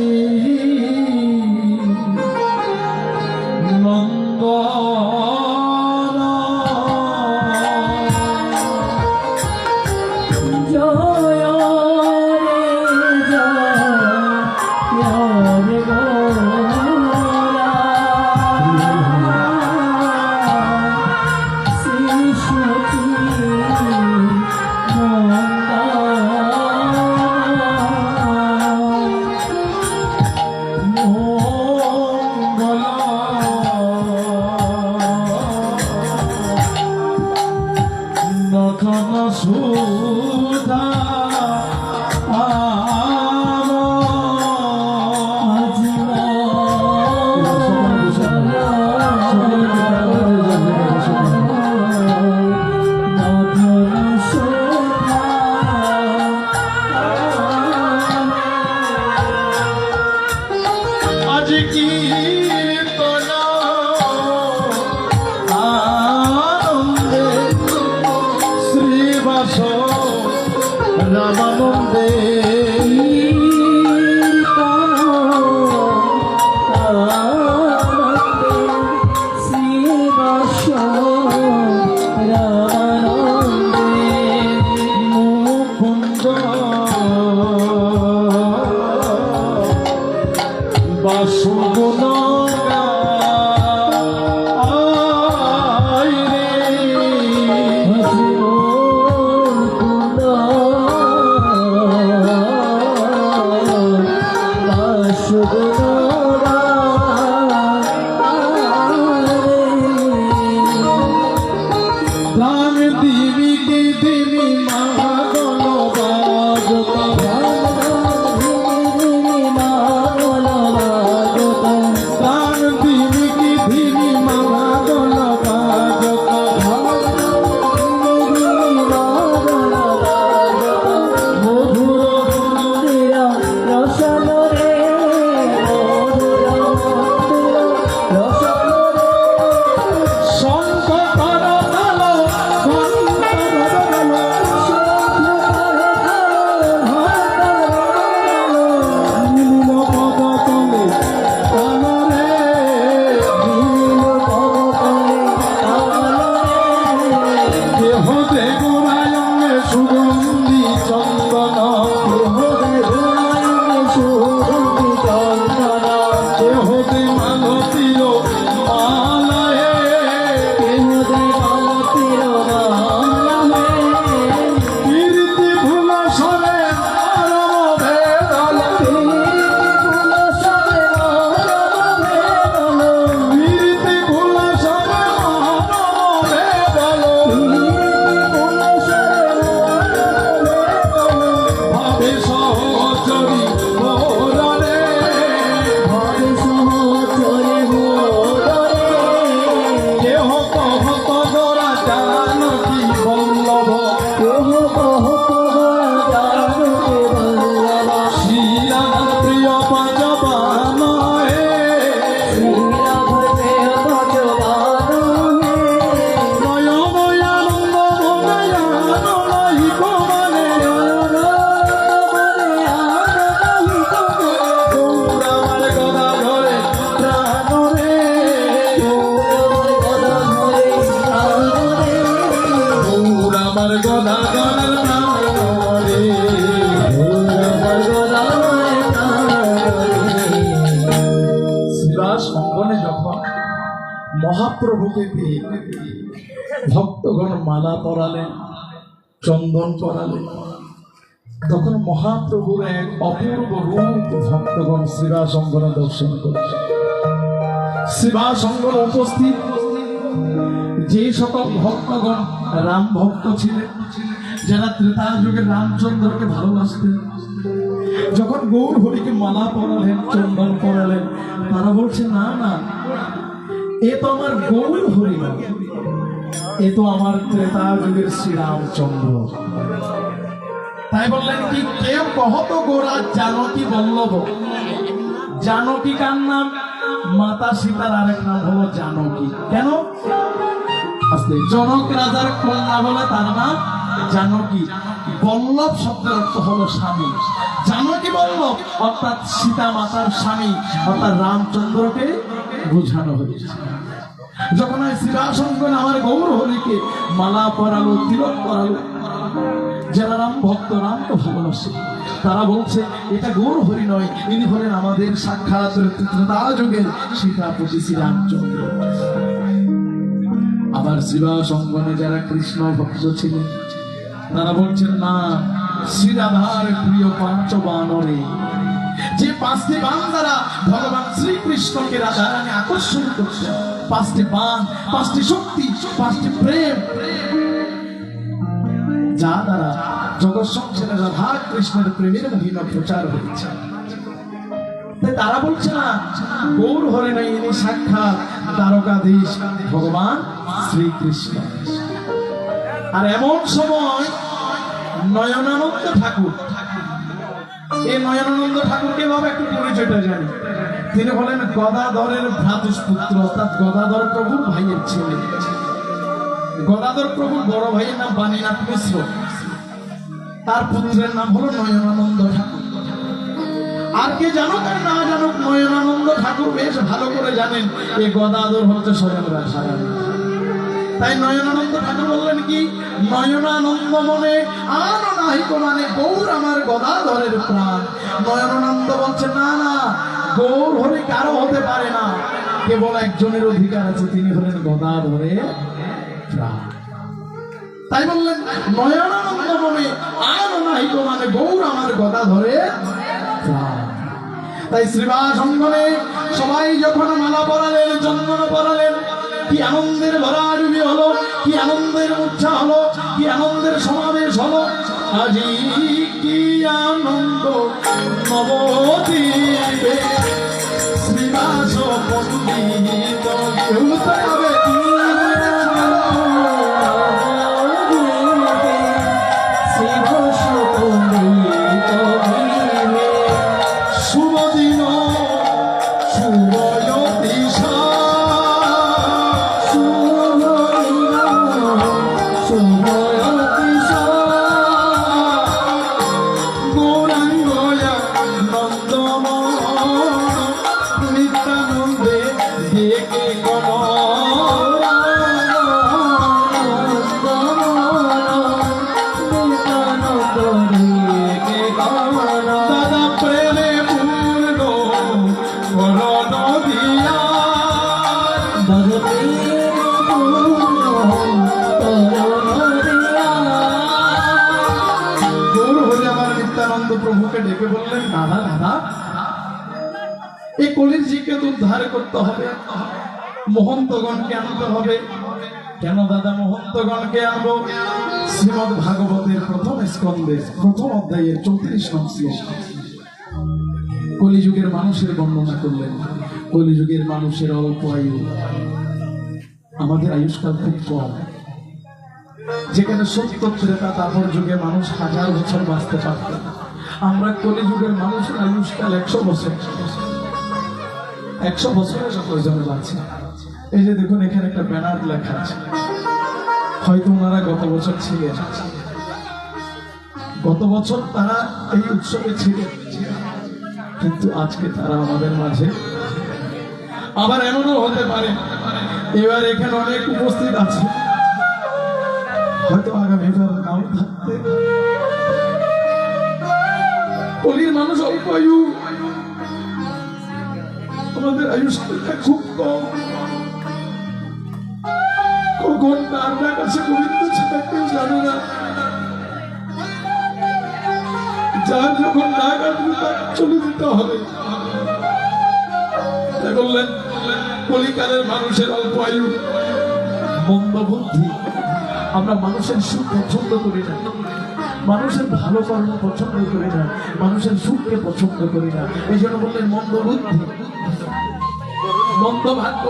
রামানন্দে মুকুন্দ বাসুগুণ মহাপ্রভুকে পেয়ে ভক্তগণ মালা পরালেন, চন্দন পরালেন। তখন মহাপ্রভুর এক অপূর্ব রূপ ভক্তগণ শ্রীবাসঙ্গনে দর্শন করছে। শ্রীবাসঙ্গন উপস্থিত যে সকল ভক্তগণ রাম ভক্ত ছিলেন, যারা ত্রেতা যুগে রামচন্দ্রকে ভালোবাসতেন, যখন গৌর হরিকে মালা পরালেন, চন্দন পরালেন, তারা বলছে না না, এ তো আমার গৌর হরি না, এ তো আমার ত্রেতা যুগের শ্রীরামচন্দ্র। তাই বললেন কি, কেউ কহত গোরা জানকী বল্লভ। জানকী কার নাম? মাতা সীতার আরেক নাম হলো জানকী। কেন? আস্তে, জনক রাজার কন্যা বলে তার নাম জানকী। বল্লভ শব্দের অর্থ হলো স্বামী। জানকী বল্লভ অর্থাৎ সীতা মাতার স্বামী, অর্থাৎ রামচন্দ্রকে বোঝানো হয়েছে। যখন ওই শ্রীবাসঙ্গন আমার গৌর হরিকে মালা পরালো, তিলক পরালো, যারা রাম ভক্ত, রামকে ভালোবাসে, তারা বলছে এটা গৌর হরি নয়, ইনি হলেন আমাদের সাক্ষাৎ ত্রেতা যুগের সীতাপতি শ্রীরামচন্দ্র। আবার শ্রীবাসঙ্গনে যারা কৃষ্ণ ভক্ত ছিলেন, তারা বলছেন না, শ্রীরাধার প্রিয় পঞ্চবানরে, যে পাঁচটি বান দ্বারা ভগবান শ্রীকৃষ্ণকে রাধারানী আকর্ষণ করছেন, পাঁচটি বান, পাঁচটি শক্তি, পাঁচটি প্রেম, যা দ্বারা জগৎ সংসারে রাধা কৃষ্ণের প্রেমের মহিমা প্রচার হয়েছে। তারা বলছে না গৌর হরে নাই, ইনি সাক্ষাৎ দ্বারকাধীশ ভগবান শ্রীকৃষ্ণ। আর এমন সময় নয়নানন্দ ঠাকুর, এই নয়নানন্দ ঠাকুরকে ভাবে একটু পরিচয়টা জানি। তিনি হলেন গদাধরের ভ্রাতুষ্পুত্র, অর্থাৎ গদাধর প্রভুর ভাইয়ের ছেলে। গদাধর প্রভুর বড় ভাইয়ের নাম বাণীনাথ মিশ্র, তার পুত্রের নাম হলো নয়নানন্দ ঠাকুর। আর কে জানুক আর না জানুক, নয়নানন্দ ঠাকুর বেশ ভালো করে জানেন এই গদাধর হচ্ছে স্বয়ং রাধা। তাই নয়নানন্দ ঠাকুর বললেন কি, নয়নানন্দ মনে আনো নাহিক মানে গৌর আমার গদাধরের প্রাণ। নয়নানন্দ বলছে না না, গৌর হরি কারো হতে পারে না, কেবল একজনের অধিকার আছে, তিনি হলেন গদাধরের প্রাণ। তাই বললেন নয়নানন্দ মনে আনো নাহিক মানে গৌর আমার গদাধরের প্রাণ। তাই শ্রীবাসঙ্গনে সবাই যখন মালা পরালেন, চন্দন পরালেন, কি আনন্দের ভরাডুবি হলো, কি আনন্দের উৎসাহ হলো, কি আনন্দের সমাবেশ হলো। আজি কি আনন্দ নবদ্বীপে শ্রীবাস পণ্ডিত, শুভদিন শুভয়তিশা, গৌরাঙ্গয়া নন্দমন নিত্যানন্দে দেখে গণ, দাদা প্রেমে পূর্ণ করণ দিয়া, গৌর হরি আমার নিত্যানন্দ প্রভুকে ডেকে বললেন, দাদা দাদা এই কলিজিকে তো উদ্ধার করতে হবে, মহন্তগণকে আনতে হবে। কেন দাদা মহন্তগণকে আনবো? শ্রীমদ ভাগবতের প্রথম স্কন্ধে প্রথম অধ্যায়ের 34 নং শ্লোক কলিযুগের মানুষের বর্ণনা করলেন। কলিযুগের মানুষের অল্প আয়ু, আমাদের আয়ুষ্কাল খুব কম। যেখানে সত্য ত্রেতা তারপর যুগে মানুষ 1000 বছর বাঁচতে পারত, আমরা কলিযুগের মানুষের আয়ুষ্কাল 100 বছর। 100 বছরের প্রয়োজনে বাঁচে। এই যে দেখুন এখানে একটা ব্যানার লেখা আছে, হয়তো ওনারা গত বছর ছিলেন, গত বছর তারা এই উৎসবে ছিলেন, কিন্তু আজকে তারা আমাদের মাঝে। আবার এমনও হতে পারে এবার এখানে অনেক উপস্থিত আছে, হয়তো আগামীবার নাও থাকতে। কলির মানুষ অল্প আয়ু, আমাদের আয়ুষ্কালটা খুব কম। কখন কার কাছে গোবিন্দ সেটা কেউ জানে না। যার যখন ডাক আসবে তাকে চলে যেতে হবে। বললেন কলিকালের মানুষের অল্প আয়ু, মন্দ বুদ্ধি। আমরা মানুষের সুখ পছন্দ করি না, মানুষের ভালো কর্ম পছন্দ করি না, মানুষের সুখকে পছন্দ করি না। এই জন্য বললেন মন্দ বুদ্ধি, মন্দ ভাগ্য।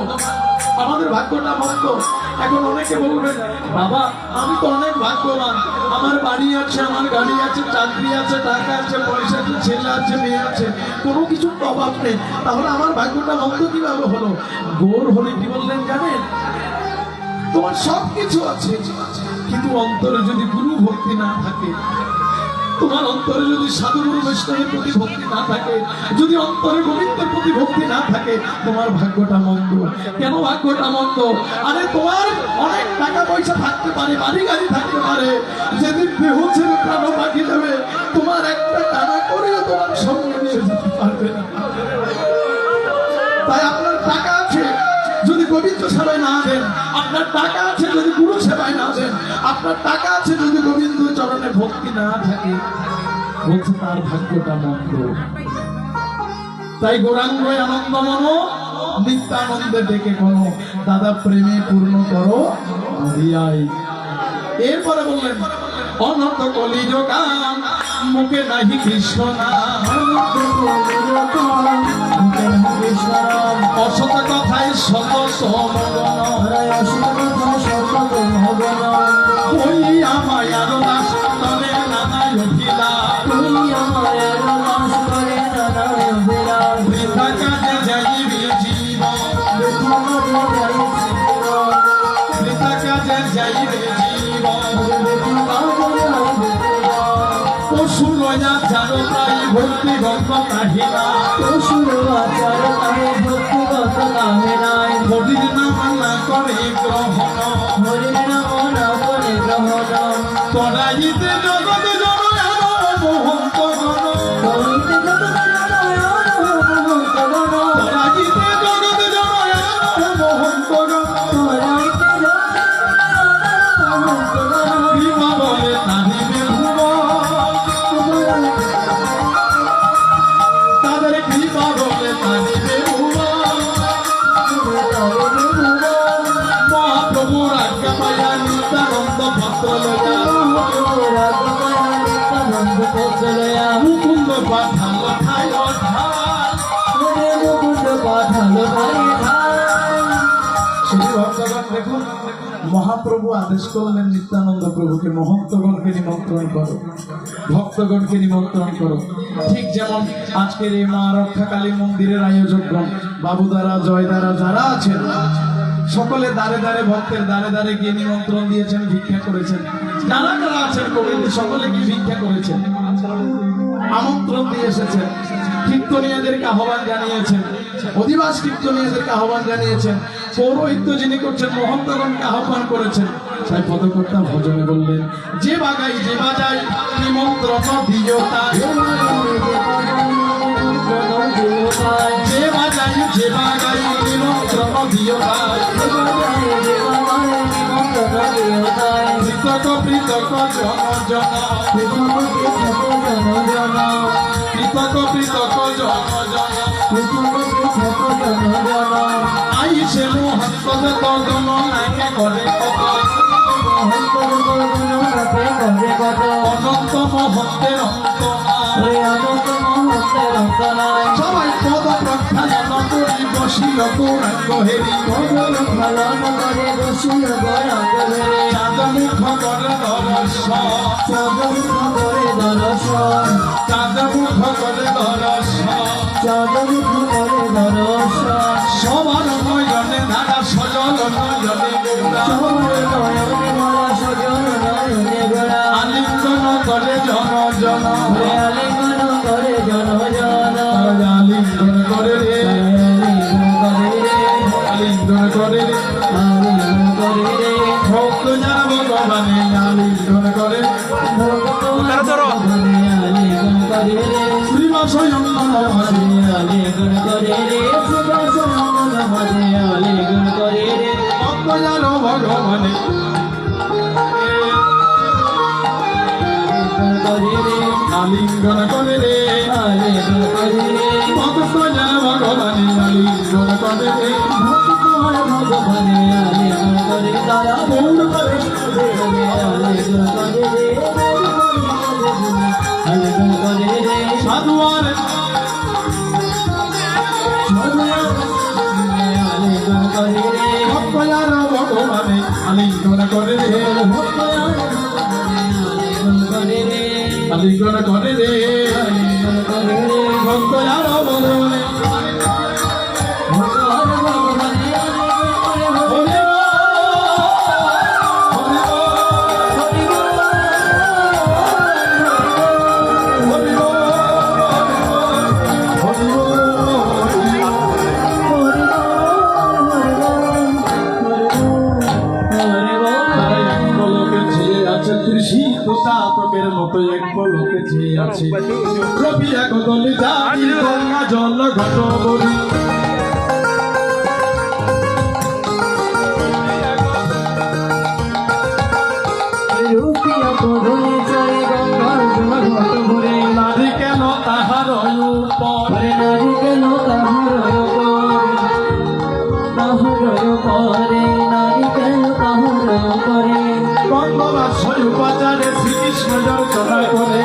আমাদের ভাগ্যটা মন্দ, এখন অনেকে বলবে, বাবা আমি তো অনেক ভাগ্যবান, আমার বাড়ি আছে, আমার গাড়ি আছে, চাকরি আছে, টাকা আছে, পয়সা আছে, ছেলে আছে, মেয়ে আছে, কোনো কিছুর তো অভাব নেই, তাহলে আমার ভাগ্যটা মন্দ কিভাবে হলো? গৌর হরি কি বললেন জানেন? তোমার সব কিছু আছে, কিন্তু অন্তরে যদি গুরু ভক্তি না থাকে, তোমার অন্তরে যদি সাধুগুরু বৈষ্ণবের প্রতি ভক্তি না থাকে, যদি অন্তরে গোবিন্দের প্রতি ভক্তি না থাকে, তোমার ভাগ্যটা মন্দ। কেন ভাগ্যটা মন্দ? আরে তোমার অনেক টাকা পয়সা থাকতে পারে, বাড়ি গাড়ি থাকতে পারে, যেদিন দেহ ছেড়ে প্রাণ বাকি যাবে, তোমার একটা টাকা করেও তোমার সঙ্গে নিয়ে যেতে পারবে না। তাই আপনার টাকা আছে, যদি গোবিন্দ সেবায় না দেন, আপনার টাকা আছে যদি গুরু সেবায় না দেন, আপনার টাকা আছে যদি গোবিন্দ চরণে ভক্তি না থাকে, বলছে তার ভাগ্যটা মন্দ। তাই গৌরাঙ্গ আনন্দ মনো নিত্যানন্দে ডেকে কোনো দাদা প্রেমে পূর্ণ করো হরিয়াই। এরপরে বললেন অনন্ত কলিযুগাম মুখে নাহি কৃষ্ণ নাম, অসত কথায় শত সমগণ, ওই আমায়ার দাস তলে নানায় অভিলাষ, বৃথা কাজে যাইবে জীবন, বৃথা কাজে যাইবে জীবন, পশু লয়া চারো প্রায় ভক্তি গল্প কাহিনা, হরির নাম না করে গ্রহণ, তরাইতে জগৎ জনয়ান মহন্ত গণ, তরাইতে জগৎ জনয়ান মহন্ত গণ, কৃপা বলে তাহিবে ভুবন, তাদের কৃপা বলে তাহিবে ভুবন, মহাপ্রভুর আজ্ঞা পাইয়া নিত্যানন্দ ভক্ত লয়া মুকুন্দ পাঠালো ঠাই শ্রী ভক্তগণ দেখুন, মহাপ্রভু আদেশ করলেন নিত্যানন্দ প্রভুকে, মহন্তগণকে নিমন্ত্রণ করো, ভক্তগণকে নিমন্ত্রণ করো। ঠিক যেমন আজকের এই মা রক্ষাকালী মন্দিরের আয়োজকগণ, বাবুদারা, জয়দারা যারা আছেন, সকলে দাঁড়ে দাঁড়ে ভক্তের দাঁড়ে দাঁড়ে গিয়ে নিমন্ত্রণ দিয়েছেন, ভিক্ষা করেছেন। যারা যারা আছেন কবিতে সকলে গিয়ে ভিক্ষা করেছেন, আমন্ত্রণ দিয়ে এসেছেন, কীর্তনীয়দেরকে আহ্বান জানিয়েছেন, অধিবাস কীর্তনীয়দেরকে আহ্বান জানিয়েছেন, পৌরোহিত্য যিনি করছেন মহন্তগণকে আহ্বান করেছেন। তাই পদকর্তা ভজনে বললেন, যে বাগাই যে বাজাই নিমন্ত্রণ দিও তাই, যে বাজাই যে বাগাই নিমন্ত্রণ দিও তাই, পৃথক পৃথক জন জন, পৃথক পৃথক জন জন, আইসে মহন্ত তজন নাকে করে কত, অনন্ত মহন্তের অন্ত সবাই পদ প্রখ্যান করি বসিল গৌরাঙ্গ হেরি, চাঁদ মুখ করে দর্শন, চাঁদ মুখ করে দর্শন, সবার নয়নে ধারা সজল নয়নে গোরা, আলিঙ্গন করে জন জন, আলিঙ্গন করে রে, আলিঙ্গন করে রে, ভক্ত যারা ভগবানে আলিঙ্গন করে, শ্রীবাস ভক্ত যারা ভগবানে আলিঙ্গন করে রে, ভক্ত যারা ভগবানে আলিঙ্গন করে রে, সাধুয়ার ভক্ত যারা ভগবানে আলিঙ্গন করে রে আলিঙ্গন করে রে ভক্ত আর বলে শীততাপকের মতো এক পলকে চেয়ে আছে রবি এক দলে জানি গঙ্গা জল ঘট বলি নারী কেন তাহার পরে নারী কেন তাহার পরে নারী কেন তাহার পরে গঙ্গবাসয় উপাচারে শ্রীকৃষ্ণ দর্শনা করে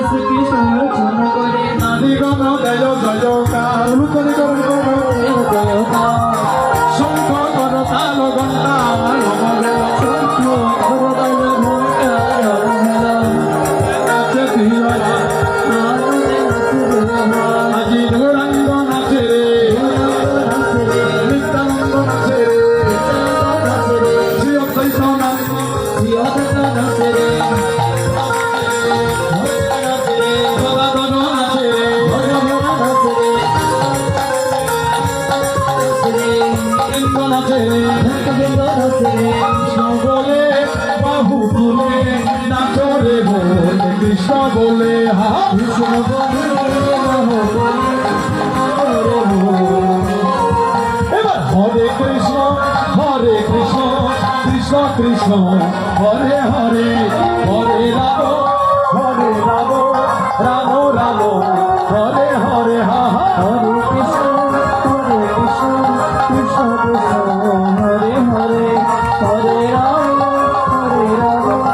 শ্রীকৃষ্ণ অর্চনা করে নারীগণ জয় জয়কার শঙ্খ কর তাল ঘণ্টা নাচে ধীরা আজি গৌরাঙ্গ নাচে রে নিত্যানন্দ নাচে রে শ্রী অদ্বৈত নাচে গদাধর নাচে রে বৃন্দ নাচে রে কৃষ্ণ বলে বাহু তুলে নাচো রে বলে কৃষ্ণ বলে হা কৃষ্ণ এবার হরে কৃষ্ণ কৃষ্ণ কৃষ্ণ হরে হরে হরে রাম রাম রাম হরে হরে হা হা হরে কৃষ্ণ কৃষ্ণ কৃষ্ণ হরে হরে হরে রাম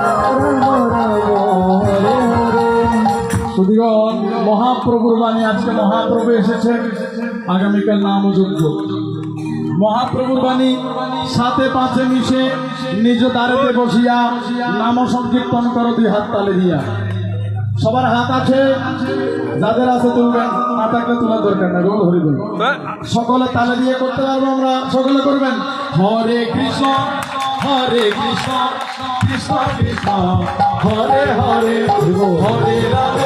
রাম হরে হরে সুধীগণ মহাপ্রভুর বাণী আজকে মহাপ্রভু এসেছেন আগামীকাল নাম যজ্ঞ মহাপ্রভুর বাণী সাথে পাঁচে মিশে নিজ দ্বারেতে বসিয়া নাম সংকীর্তন করো দুই হাত তালে দিয়া সবার হাত আছে যাদের আছে তুলবেন না থাকলে তোলার দরকার না রোল হরিবল সকলে তালে দিয়ে করতে পারবো আমরা সকলে করবেন হরে কৃষ্ণ কৃষ্ণ কৃষ্ণ হরে হরে হরে রাম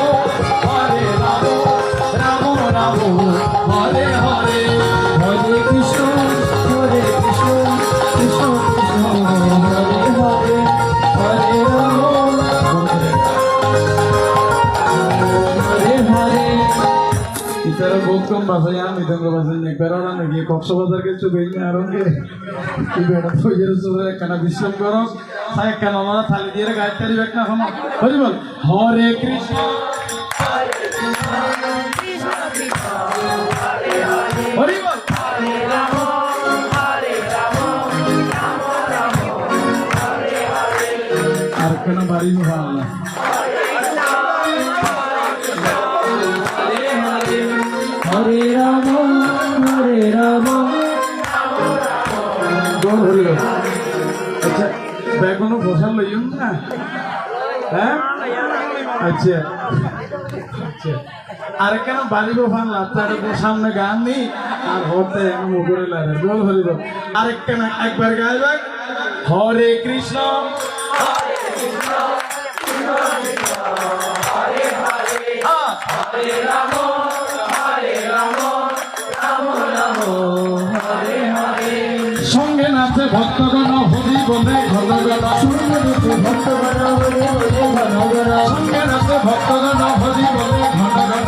রাম রাম হরে হরে হরে কৃষ্ণ কৃষ্ণ কৃষ্ণ হরে হরে হরে রাম হরে হরে ইতারা বলতাম বাসায় আমি তঙ্গ বাসায় নেই বেরোনা নাকি কক্সবাজার কিছু বেরিয়ে আরঙ্গে কি বেড়া তৈরি চলে একখানা বিশ্রাম করো তাই একখানা আমরা থালি দিয়ে গাড়ি তারি ব্যাগ না হনো হরি বল হরে কৃষ্ণ হরি বল আর কেন বাড়ি ভালো হরে রাম আচ্ছা বেগুনও বসার লইম না হ্যাঁ আচ্ছা আচ্ছা আর কেন বাড়িব ভাঙলা তার সামনে গান নি আর হতে মুখরে লাগে জল হরিব আরেকটা না একবার গাইবে হরে কৃষ্ণ হরে রাম হরে হরে সঙ্গে নাচে ভক্তগণ হরি বলে ঘনগণ ভক্তগণ হরে হরে ঘনগণ সঙ্গে নাচে ভক্তগণ হরি বলে ঘনগণ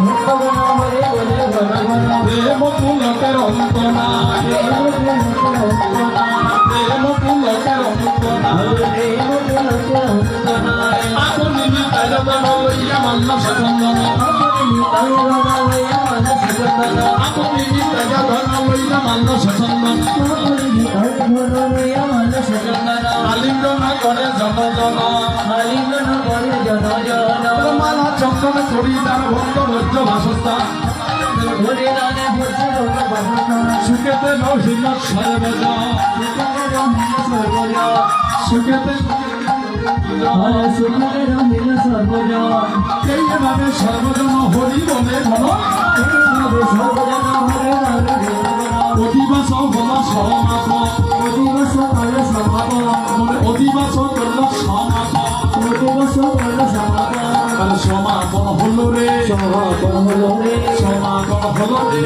ভক্তগণ হরে হরে ঘনগণ প্রেম পুলকের অন্ত নাই প্রেম পুলকের অন্ত নাই আপনি নিতায়গণ লইয়া মান্য সচন্দন আপনি নিতায়গণ লইয়া মান্য সচন্দন আলিঙ্গন করে জনজন মালা চক্রমে করি তার ভক্ত ভোজ্য বাসস্থান সুখেতে রহিল সর্বজা সুখেতে এইভাবে সর্বজন হরি বলে ঘন অধিবাস হল সমাপ অধিবাস করল সমাপ তাহলে সমাপন হলো রে সমাপন হলো রে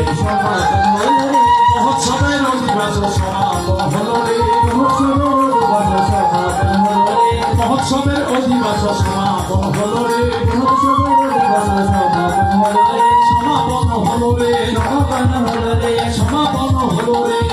মহোৎসবের অধিবাস সমাপন হলো রে মহোৎসবের অধিবাস সমাপন হলো রে সমাপন হলো রে সমাপন হলো রে